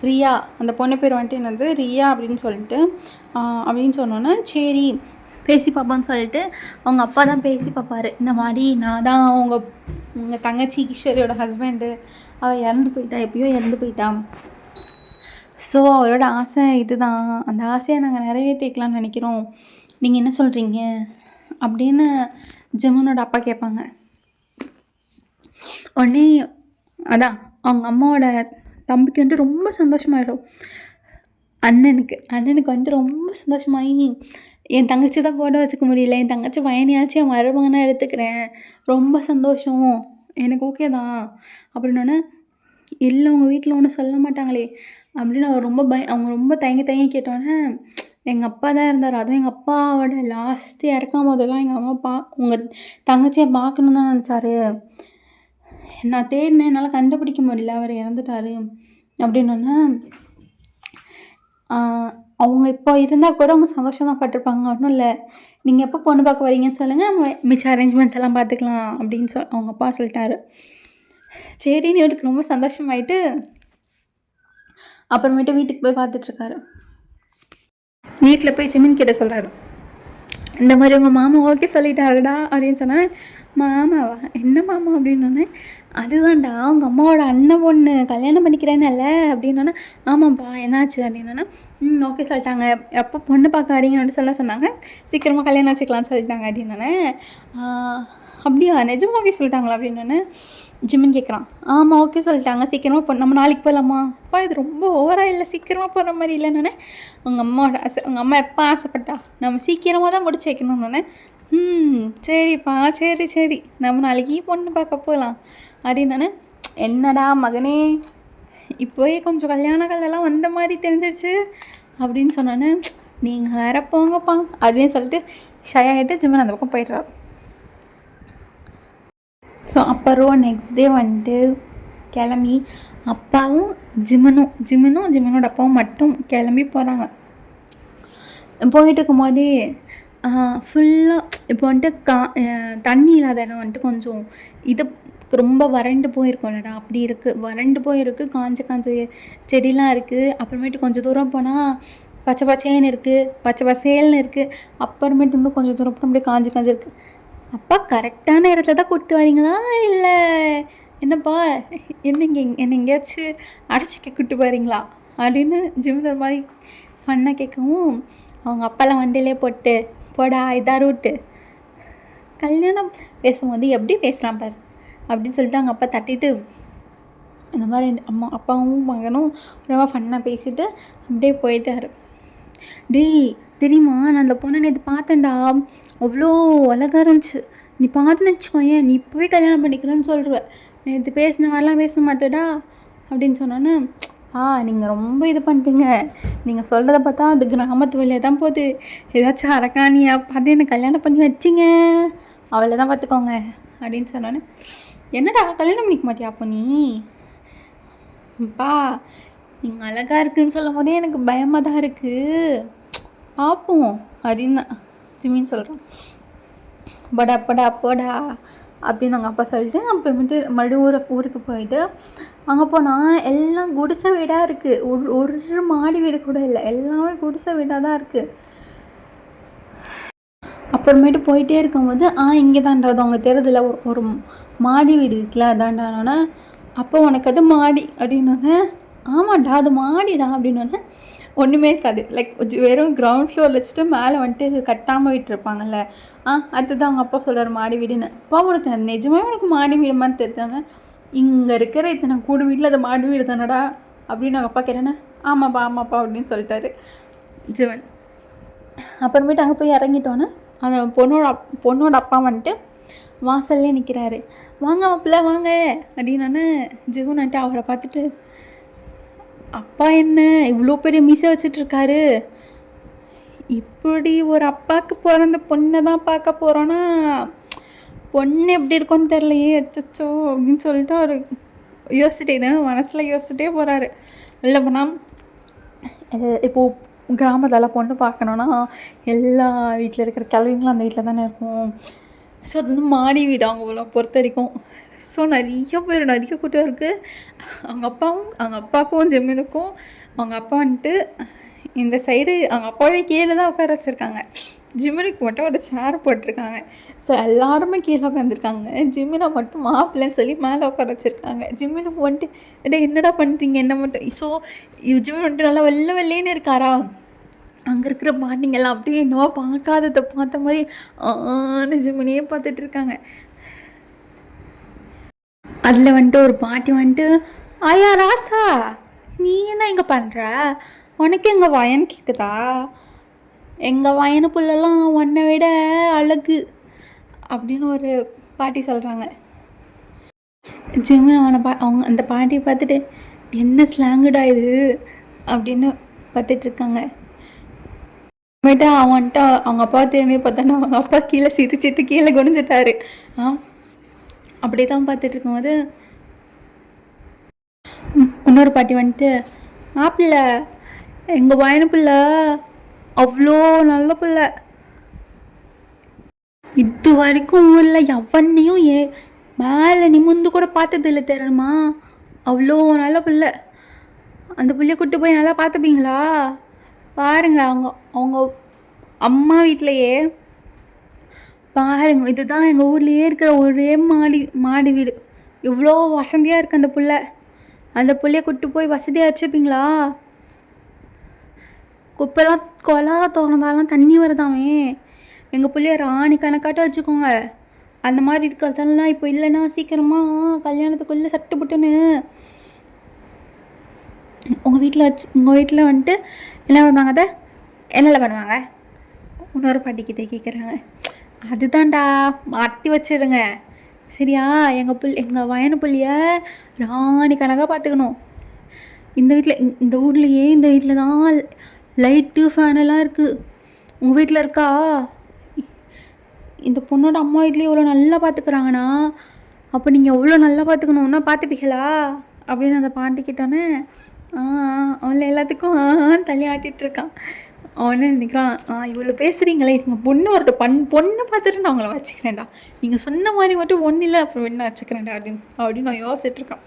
ரியா, அந்த பொண்ணு பேர் வந்துட்டு என்னது ரியா அப்படின்னு சொல்லிட்டு அப்படின்னு சொன்னோன்னே சரி பேசி பார்ப்போன்னு சொல்லிட்டு அவங்க அப்பா தான் பேசி பார்ப்பாரு. இந்த மாதிரி நான் தான் உங்கள் தங்கச்சி கிஷோரியோட ஹஸ்பண்டு, அவள் இறந்து போயிட்டா, எப்பயோ இறந்து போயிட்டான். ஸோ அவரோட ஆசை இதுதான், அந்த ஆசையை நாங்கள் நிறைவேற்றிக்கலாம்னு நினைக்கிறோம், நீங்கள் என்ன சொல்கிறீங்க அப்படின்னு ஜிமனோட அப்பா கேட்பாங்க. உடனே அதான் அவங்க அம்மாவோட தம்பிக்கு வந்துட்டு ரொம்ப சந்தோஷமாயிடும். அண்ணனுக்கு வந்துட்டு ரொம்ப சந்தோஷமாகி என் தங்கச்சி தான் கூட வச்சுக்க முடியல, என் தங்கச்சி பையனையாச்சும் என் மருமகனாக எடுத்துக்கிறேன், ரொம்ப சந்தோஷம், எனக்கு ஓகே தான் அப்படின்னோடனே இல்லை உங்கள் வீட்டில் ஒன்றும் சொல்ல மாட்டாங்களே அப்படின்னு அவர் அவங்க ரொம்ப தயங்கி கேட்டோன்னே எங்கள் அப்பா தான் இருந்தார். அதுவும் எங்கள் அப்பாவோட லாஸ்ட்டு இறக்கும் போதெல்லாம் எங்கள் அம்மா உங்கள் தங்கச்சியை பார்க்கணுன்னு தான் நினச்சாரு. நான் தேடினேன், என்னால் கண்டுபிடிக்க முடியல, அவர் இறந்துட்டார் அப்படின்னோன்னே அவங்க இப்போ இருந்தால் கூட அவங்க சந்தோஷம் தான் பட்டிருப்பாங்க. ஒன்றும் இல்லை, நீங்கள் எப்போ பொண்ணு பார்க்க வரீங்கன்னு சொல்லுங்கள், நம்ம மிச்ச அரேஞ்ச்மெண்ட்ஸ் எல்லாம் பார்த்துக்கலாம் அப்படின்னு அவங்க அப்பா சொல்லிட்டாரு. சரின்னு இவருக்கு ரொம்ப சந்தோஷமாயிட்டு அப்புறமேட்டு வீட்டுக்கு போய் பார்த்துட்ருக்காரு. வீட்டில் போய் ஜிமின் கிட்ட சொல்கிறாரு, இந்த மாதிரி உங்கள் மாமா ஓகே சொல்லிட்டாருடா அப்படின்னு சொன்னேன். மாமாவா, என்ன மாமா அப்படின்னோடனே அதுதான்டா உங்கள் அம்மாவோட அண்ணன் பொண்ணு கல்யாணம் பண்ணிக்கிறேன்னல்ல அப்படின்னோடனே ஆமாப்பா என்னாச்சு அப்படின்னோன்னா ஓகே சொல்லிட்டாங்க, எப்போ பொண்ணு பார்க்க வரீங்கன்னு சொன்னாங்க, சீக்கிரமாக கல்யாணம் வச்சுக்கலான்னு சொல்லிட்டாங்க அப்படின்னோடனே அப்படியா நிஜமாக ஓகே சொல்லிட்டாங்களா அப்படின்னோடனே ஜிமின் கேட்குறான். ஆமாம் ஓகே சொல்லிட்டாங்க, சீக்கிரமாக நம்ம நாளைக்கு போகலாமா? அப்பா இது ரொம்ப ஓவராக இல்லை, சீக்கிரமாக போகிற மாதிரி இல்லைன்னொன்னே உங்கள் அம்மாவோட உங்கள் அம்மா எப்போ ஆசைப்பட்டா நம்ம சீக்கிரமாக தான் முடிச்சு வைக்கணுன்னொன்னே சரிப்பா சரி நம்ம நாளைக்கு பொண்ணு பார்க்க போகலாம் அப்படின்னோடனே என்னடா மகனே இப்போயே கொஞ்சம் கல்யாணங்கள்லாம் வந்த மாதிரி தெரிஞ்சிடுச்சு அப்படின்னு சொன்னோன்னே நீங்கள் வேற போங்கப்பா அப்படின்னு சொல்லிட்டு ஷாயாகிட்டு ஜிமின் அந்த பக்கம் போய்ட்றாரு. ஸோ அப்புறம் நெக்ஸ்ட் டே வந்துட்டு கிளம்பி அப்பாவும் ஜிமினோட அப்பாவும் மட்டும் கிளம்பி போகிறாங்க. போயிட்டு இருக்கும்போதே ஃபுல்லாக இப்போ வந்துட்டு தண்ணி இல்லாத இடம் வந்துட்டு கொஞ்சம் இது ரொம்ப வறண்டு போயிருக்கோம்லடா, அப்படி இருக்குது, வறண்டு போயிருக்கு, காஞ்ச செடிலாம் இருக்குது. அப்புறமேட்டு கொஞ்சம் தூரம் போனால் பச்சை பசேல்னு இருக்குது. அப்புறமேட்டு இன்னும் கொஞ்சம் தூரம் போனால் அப்படியே காஞ்சு இருக்குது. அப்பா கரெக்டான இடத்துல தான் கூப்பிட்டு வரீங்களா இல்லை என்னப்பா என்ன எங்கேயாச்சும் அடைச்சிக்க கூப்பிட்டு போகிறீங்களா அப்படின்னு ஜிமின் ஒரு மாதிரி ஃபன்னாக கேட்கவும் அவங்க அப்பாலாம் வண்டியிலே போடா இதாக ரூட்டு, கல்யாணம் பேசும்போது எப்படி பேசுகிறான் பாரு அப்படின்னு சொல்லிட்டு அவங்க அப்பா தட்டிட்டு இந்த மாதிரி அப்பாவும் மகனும் ரொம்ப ஃபன்னாக பேசிட்டு அப்படியே போயிட்டாரு. டேய் தெரியுமா, நான் அந்த பொண்ணை நேற்று பார்த்தேன்டா, அவ்வளோ அழகாக இருந்துச்சு, நீ பார்த்துன்னு வச்சுக்கோயேன், நீ இப்போவே கல்யாணம் பண்ணிக்கிறேன்னு சொல்லுவேன், நேற்று பேசின மாதிரிலாம் பேச மாட்டேடா அப்படின்னு சொன்னோன்னே நீங்கள் ரொம்ப இது பண்ணிட்டீங்க, நீங்கள் சொல்கிறத பார்த்தா அது கிராமத்து வழியாக தான் போகுது, ஏதாச்சும் அரக்காணியாக பார்த்து என்னை கல்யாணம் பண்ணி வச்சிங்க, அவளை தான் பார்த்துக்கோங்க அப்படின்னு சொன்னோன்னே என்னடா கல்யாணம் பண்ணிக்க மாட்டியா அப்போ நீப்பா, நீங்கள் அழகாக இருக்குதுன்னு சொல்லும் போதே எனக்கு பயமாக தான் இருக்குது, பார்ப்போம் அப்படின்னு தான் ஜிமின் சொல்கிறான். போடா அப்படின்னு அவங்க அப்பா சொல்லிட்டு அப்புறமேட்டு மறுபடியும் ஊருக்கு போயிட்டு அங்கே போனால் எல்லாம் குடிசை வீடாக இருக்குது, ஒரு மாடி வீடு கூட இல்லை, எல்லாமே குடிசை வீடாக தான் இருக்குது. அப்புறமேட்டு போயிட்டே இருக்கும்போது இங்கே தான்டா அது அவங்க தெருதில் ஒரு மாடி வீடு இருக்குல்ல அதான்டானோன்னே அப்போ உனக்கு அது மாடி அப்படின்னோடனே ஆமாண்டா அது மாடிடா அப்படின்னோடனே ஒன்றுமே இருக்காது, லைக் வெறும் கிரவுண்ட் ஃப்ளோர் வச்சுட்டு மேலே வந்துட்டு கட்டாமல் விட்டுருப்பாங்கல்ல, அதுதான் அவங்க அப்பா சொல்கிறார் மாடி வீடுன்னு. அப்பா உனக்கு நிஜமே உனக்கு மாடி வீடு மாதிரி தெரிஞ்சாங்க, இங்கே இருக்கிற இத்தனை கூடு வீட்டில் அது மாடி வீடு தானடா அப்படின்னு அவங்க அப்பா கேட்டேன்னா ஆமாப்பா அப்படின்னு சொல்லிட்டாரு ஜிவன். அப்புறமேட்டு அங்கே போய் இறங்கிட்டோன்னே அந்த பொண்ணோட அப்பா வந்துட்டு வாசல்லே நிற்கிறாரு. வாங்க மாப்பிள்ள வாங்க அப்படின்னோடனே ஜிவன் வந்துட்டு அவரை பார்த்துட்டு அப்பா என்ன இவ்வளோ பெரிய மீசை வச்சிட்ருக்காரு, இப்படி ஒரு அப்பாவுக்கு பிறந்த பொண்ணை தான் பார்க்க போகிறோன்னா பொண்ணு எப்படி இருக்கும்னு தெரிலையே அச்சோ அப்படின்னு சொல்லிட்டு அவர் யோசிச்சுட்டே மனசில் யோசிச்சுட்டே போகிறாரு. வெளில போனால் இப்போது கிராமத்தில் பொண்ணு பார்க்கணுன்னா எல்லா வீட்டில் இருக்கிற கிழவிங்களும் அந்த வீட்டில் தானே இருக்கும். ஸோ அது வந்து மாடி வீடு அவங்கள பொறுத்த வரைக்கும். ஸோ நிறைய கூட்டம் இருக்குது. அவங்க அப்பாவுக்கும் ஜெமினுக்கும் அவங்க அப்பா வந்துட்டு இந்த சைடு அவங்க அப்பாவே கீழே தான் உட்கார வச்சுருக்காங்க. ஜிமினுக்கு மட்டும் ஒரு சேர் போட்டிருக்காங்க. ஸோ எல்லாருமே கீழே உட்காந்துருக்காங்க. ஜிமினை மட்டும் மாப்பிள்ளைன்னு சொல்லி மேலே உட்கார வச்சுருக்காங்க. ஜிமினுக்கு வந்துட்டு டே என்னடா பண்ணுறீங்க என்ன மட்டும். ஸோ ஜிமின் வந்துட்டு நல்லா வெள்ளைன்னு இருக்காரா. அங்கே இருக்கிற பாட்டிங்கெல்லாம் அப்படியே என்னவோ பார்க்காததை பார்த்த மாதிரி ஜிமினையே பார்த்துட்டு இருக்காங்க. அதில் வந்துட்டு ஒரு பாட்டி வந்துட்டு, ஐயா ராசா நீ என்ன இங்கே பண்ணுற, உனக்கு எங்கள் வயன் கேட்குதா, எங்கள் வயனு புள்ளெல்லாம் உன்னை விட அழகு அப்படின்னு ஒரு பாட்டி சொல்கிறாங்க. ஜிமின் அவங்க அந்த பாட்டியை பார்த்துட்டு என்ன ஸ்லாங்குடா இது அப்படின்னு பார்த்துட்ருக்காங்க. அப்புறமேட்டு அவன்ட்டு அவங்க அப்பா திரும்பி பார்த்தானா அவங்க அப்பா கீழே சிரிச்சிட்டு கீழே குனிஞ்சிட்டாரு. அப்படி தான் பார்த்துட்டு இருக்கும்போது இன்னொரு பாட்டி வந்துட்டு, மாப்பிள்ளை எங்கள் வயனு பிள்ளை அவ்வளோ நல்ல பிள்ளை, இது வரைக்கும் ஊரில் எவனையும் மேலே நிமிந்து கூட பார்த்தது இல்லை தெரியுமா, அவ்வளோ நல்ல பிள்ளை, அந்த பிள்ளைய கூப்பிட்டு போய் நல்லா பார்த்துப்பீங்களா, பாருங்க அவங்க அம்மா வீட்டிலையே பாருங்க, இதுதான் எங்கள் ஊர்லேயே இருக்கிற ஒரே மாடி வீடு, இவ்வளோ வசதியாக இருக்குது அந்த பிள்ளை, அந்த பிள்ளைய கூப்பிட்டு போய் வசதியாக வச்சுப்பீங்களா, குப்பைலாம் கொலா திறந்தாலாம் தண்ணி வருதாமே, எங்கள் பிள்ளைய ராணி கணக்காட்ட வச்சுக்கோங்க, அந்த மாதிரி இருக்கிறதெல்லாம் இப்போ இல்லைன்னா சீக்கிரமாக கல்யாணத்துக்குள்ளே சட்டு புட்டுன்னு உங்கள் வீட்டில் வந்துட்டு என்ன பண்ணுவாங்க, அதை என்னெல்லாம் பண்ணுவாங்க இன்னொரு பாட்டிக்கிட்டே கேட்குறாங்க. அதுதான்டா மாட்டி வச்சிடுங்க சரியா, எங்கள் வயனு புள்ளிய ராணி கணக்காக பார்த்துக்கணும், இந்த ஊர்லேயே இந்த வீட்டில் தான் லைட்டு ஃபேனெல்லாம் இருக்குது, உங்கள் வீட்டில் இருக்கா, இந்த பொண்ணோட அம்மா வீட்லேயே எவ்வளோ நல்லா பார்த்துக்குறாங்கண்ணா, அப்போ நீங்கள் எவ்வளோ நல்லா பார்த்துக்கணுன்னா பார்த்துப்பீங்களா அப்படின்னு அந்த பாட்டிக்கிட்டானே. அவளை எல்லாத்துக்கும் தள்ளி ஆட்டிகிட்ருக்கான். அவனே நினைக்கிறான், இவ்வளோ பேசுகிறீங்களே நீங்கள் பொண்ணை பார்த்துட்டு நான் அவங்கள வச்சுக்கிறேன்டா, நீங்கள் சொன்ன மாதிரி மட்டும் ஒன்றும் இல்லை அப்புறம் என்ன வச்சுக்கிறேன்டா அப்படின்னு நான் யோசிச்சுட்ருக்கான்.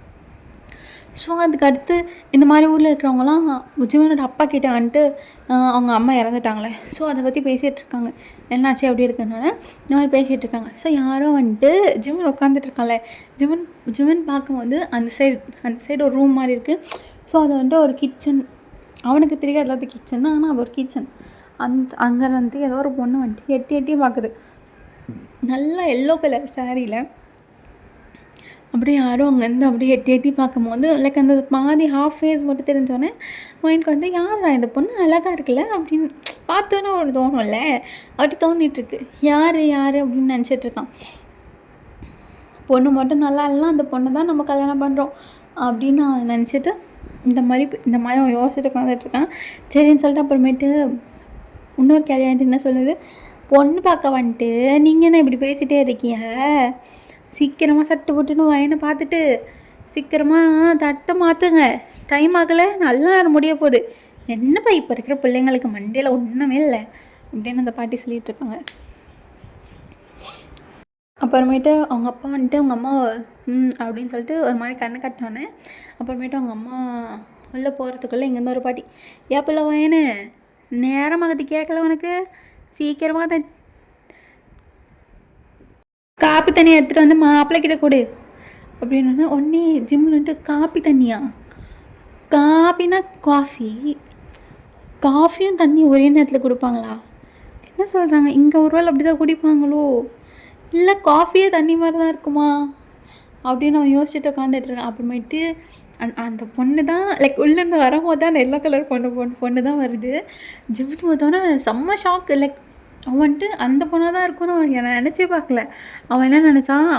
ஸோ அதுக்கு அடுத்து இந்த மாதிரி ஊரில் இருக்கிறவங்களாம் ஜிமினோட அப்பா கிட்டே வந்துட்டு அவங்க அம்மா இறந்துட்டாங்களே, ஸோ அதை பற்றி பேசிகிட்டு இருக்காங்க, என்னாச்சு அப்படி இருக்குனால இந்த மாதிரி பேசிகிட்டு இருக்காங்க. ஸோ யாரோ வந்துட்டு ஜிமின் உட்காந்துட்ருக்காங்களே, ஜிமின் பார்க்கும்போது அந்த சைடு ஒரு ரூம் மாதிரி இருக்குது. ஸோ அது வந்துட்டு ஒரு கிச்சன், அவனுக்கு தெரியாது எல்லாத்தையும் கிச்சன் தான், ஆனால் அது ஒரு கிச்சன். அங்கே வந்து ஏதோ ஒரு பொண்ணு வந்துட்டு எட்டி பார்க்குது, நல்லா எல்லோ கலர் சாரியில். அப்படியே யாரும் அங்கேருந்து அப்படியே எட்டி பார்க்கும்போது லைக் அந்த பாதி ஹாஃப் ஃபேஸ் மட்டும் தெரிஞ்சோடனே மைண்டுக்கு வந்து யாரா இந்த பொண்ணு அழகாக இருக்குல்ல அப்படின்னு பார்த்தோன்னே ஒரு தோணும்ல, அப்படி தோணிகிட்ருக்கு. யார் அப்படின்னு நினச்சிட்ருக்கான். பொண்ணு மட்டும் நல்லா இல்லைனா அந்த பொண்ணை தான் நம்ம கல்யாணம் பண்ணுறோம் அப்படின்னு நினச்சிட்டு இந்த மாதிரி அவன் யோசிச்சுட்டு உட்காந்துட்ருக்கான். சரின்னு சொல்லிட்டு அப்புறமேட்டு இன்னொரு கேள்வி என்ன சொல்லுது, பொண்ணு பார்க்க வந்துட்டு நீங்கள் என்ன இப்படி பேசிகிட்டே இருக்கீங்க, சீக்கிரமாக சட்டு போட்டுன்னு வயனை பார்த்துட்டு சீக்கிரமாக தட்டை மாற்றுங்க, டைம் ஆகலை, நல்ல நேரம் முடிய போகுது, என்னப்பா இப்போ இருக்கிற பிள்ளைங்களுக்கு மண்டையில் ஒன்றுமே இல்லை அப்படின்னு அந்த பாட்டி சொல்லிகிட்ருக்காங்க. அப்புறமேட்டு அவங்க அப்பா வந்துட்டு அவங்க அம்மா அப்படின்னு சொல்லிட்டு ஒரு மாதிரி கண்ணை கட்டினோன்னே அப்புறமேட்டு அவங்க அம்மா உள்ளே போகிறதுக்குள்ளே இங்கேருந்து ஒரு பாட்டி, ஏப்பில்ல வயனு நேரமாகத்து கேட்கல உனக்கு, சீக்கிரமாக காப்பி தண்ணியை எடுத்துகிட்டு வந்து மாப்பிள்ளைக்கிட்ட கொடு அப்படின்னு உடனே ஜிம்மில் வந்துட்டு காப்பி தண்ணியா, காப்பினா காஃபியும் தண்ணி ஒரே நேரத்தில் கொடுப்பாங்களா, என்ன சொல்கிறாங்க, இங்கே ஒரு வேளை அப்படி தான் குடிப்பாங்களோ, இல்லை காஃபியே தண்ணி மாதிரி தான் இருக்குமா அப்படின்னு அவன் யோசிச்சுட்டு உட்காந்துட்ருக்கான். அப்புறமேட்டு அந்த பொண்ணு தான் லைக் உள்ளேருந்து வரும்போது தான் அந்த எல்லோ கலர் பொண்ணு தான் வருது. ஜிம்மிட்டு பார்த்தோன்னே செம்ம ஷாக்கு, லைக் அவன் வந்துட்டு அந்த பொண்ணாக தான் இருக்குன்னு அவன் என்னை நினச்சே பார்க்கல. அவன் என்ன நினச்சான்,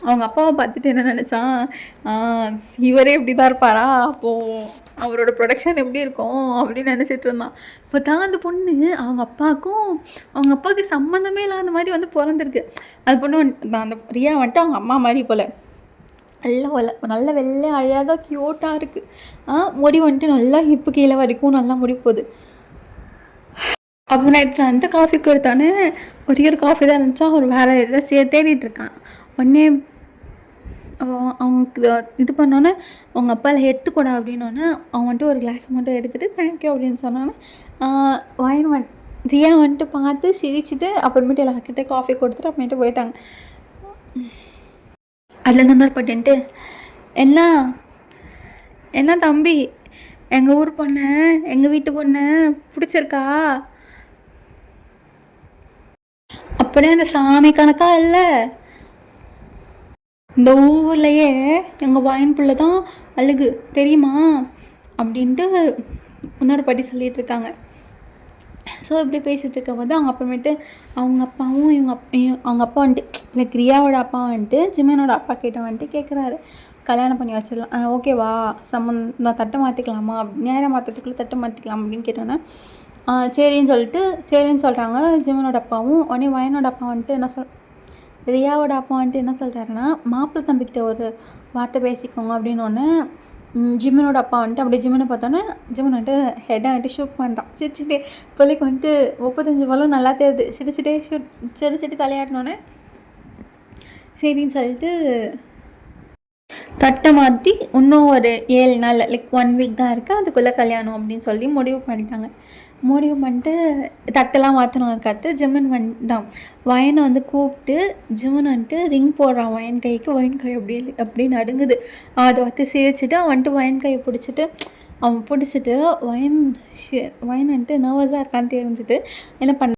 அவங்க அப்பாவை பார்த்துட்டு என்ன நினச்சான், இவரே இப்படி தான் இருப்பாரா, அப்போது அவரோட ப்ரொடக்ஷன் எப்படி இருக்கும் அப்படின்னு நினச்சிட்டு இருந்தான். இப்போ தான் அந்த பொண்ணு அவங்க அப்பாவுக்கு சம்மந்தமே இல்லாத மாதிரி வந்து பிறந்திருக்கு. அந்த பொண்ணு அந்த ரியா வந்துட்டு அவங்க அம்மா மாதிரி போல் நல்ல வெள்ளை அழகாக க்யூட்டாக இருக்குது. முடி வந்துட்டு நல்லா ஹிப்பு கீழே வரைக்கும் நல்லா முடி போகுது. அப்போ நைட்டு வந்து காஃபி கொடுத்தோன்னே ஒரே ஒரு காஃபி தான் இருந்துச்சா, அவர் வேறு எதாவது தேடிட்டு இருக்கான். உடனே அவனுக்கு இது பண்ணோன்னே அவங்க அப்பாவில் எடுத்துக்கூடா அப்படின்னோடனே அவன் வந்துட்டு ஒரு கிளாஸ் மட்டும் எடுத்துகிட்டு தேங்க்யூ அப்படின்னு சொன்னோன்னே வைன் ரியா வந்துட்டு பார்த்து சிரிச்சுட்டு அப்புறமேட்டு எல்லாருக்கிட்ட காஃபி கொடுத்துட்டு அப்புறமேட்டு போயிட்டாங்க. அதில் இன்னொரு பட்டுன்ட்டு என்ன தம்பி, எங்கள் ஊர் பொண்ணு எங்கள் வீட்டு பொண்ணு பிடிச்சிருக்கா? அப்படியே அந்த சாமி கணக்கா இல்லை, இந்த ஊர்லேயே எங்கள் வாயின் பிள்ளை தான் அழுகு தெரியுமா அப்படின்ட்டு இன்னொரு பாட்டி சொல்லிகிட்டு இருக்காங்க. ஸோ இப்படி பேசிகிட்டு இருக்கும்போது அவங்க அப்புறமேட்டு அவங்க அப்பாவும் அவங்க அப்பா வந்துட்டு லைக் ரியாவோட அப்பா வந்துட்டு ஜிமேனோட அப்பா கிட்ட வந்துட்டு கேட்குறாரு, கல்யாணம் பண்ணி வச்சிடலாம், ஓகேவா, நான் தட்டை மாற்றிக்கலாமா, நேரம் மாற்றத்துக்குள்ளே தட்டை மாற்றிக்கலாம் அப்படின்னு கேட்டோன்னே சரின்னு சொல்கிறாங்க ஜிமனோட அப்பாவும். உடனே வயனோட அப்பா வந்துட்டு ரியாவோட அப்பா வந்துட்டு என்ன சொல்கிறாருன்னா, மாப்பிள்ளை தம்பிக்கிட்ட ஒரு வார்த்தை பேசிக்கோங்க அப்படின்னோடனே ஜிம்மனோட அப்பா வந்துட்டு அப்படியே ஜிம்மனை பார்த்தோன்னே ஜிம்மன் வந்துட்டு ஹெட்டை வந்துட்டு ஷூட் பண்ணுறான். சிரிச்சுட்டே பிள்ளைக்கு வந்துட்டு 35 பலம் நல்லா தெரியுது, சிரிச்சுட்டு தலையாட்டினோன்னே சரின்னு சொல்லிட்டு தட்டை மாற்றி இன்னும் ஒரு 7 நாள் லைக் 1 வீக் தான் இருக்குது, அதுக்குள்ளே கல்யாணம் அப்படின்னு சொல்லி முடிவு பண்ணிட்டு தட்டெல்லாம் மாற்றினதுக்கு அடுத்து ஜிம்மன் வந்துட்டான். வயனை வந்து கூப்பிட்டு ஜிம்மன் வந்துட்டு ரிங் போடுறான் வயன் கைக்கு. வயன் கை அப்படியே நடுங்குது. அதை வந்து சிரிச்சுட்டு அவன் வந்துட்டு வயன் கையை பிடிச்சிட்டு வயன் வந்துட்டு நர்வஸாக இருக்கான்னு தெரிஞ்சுட்டு என்ன பண்ண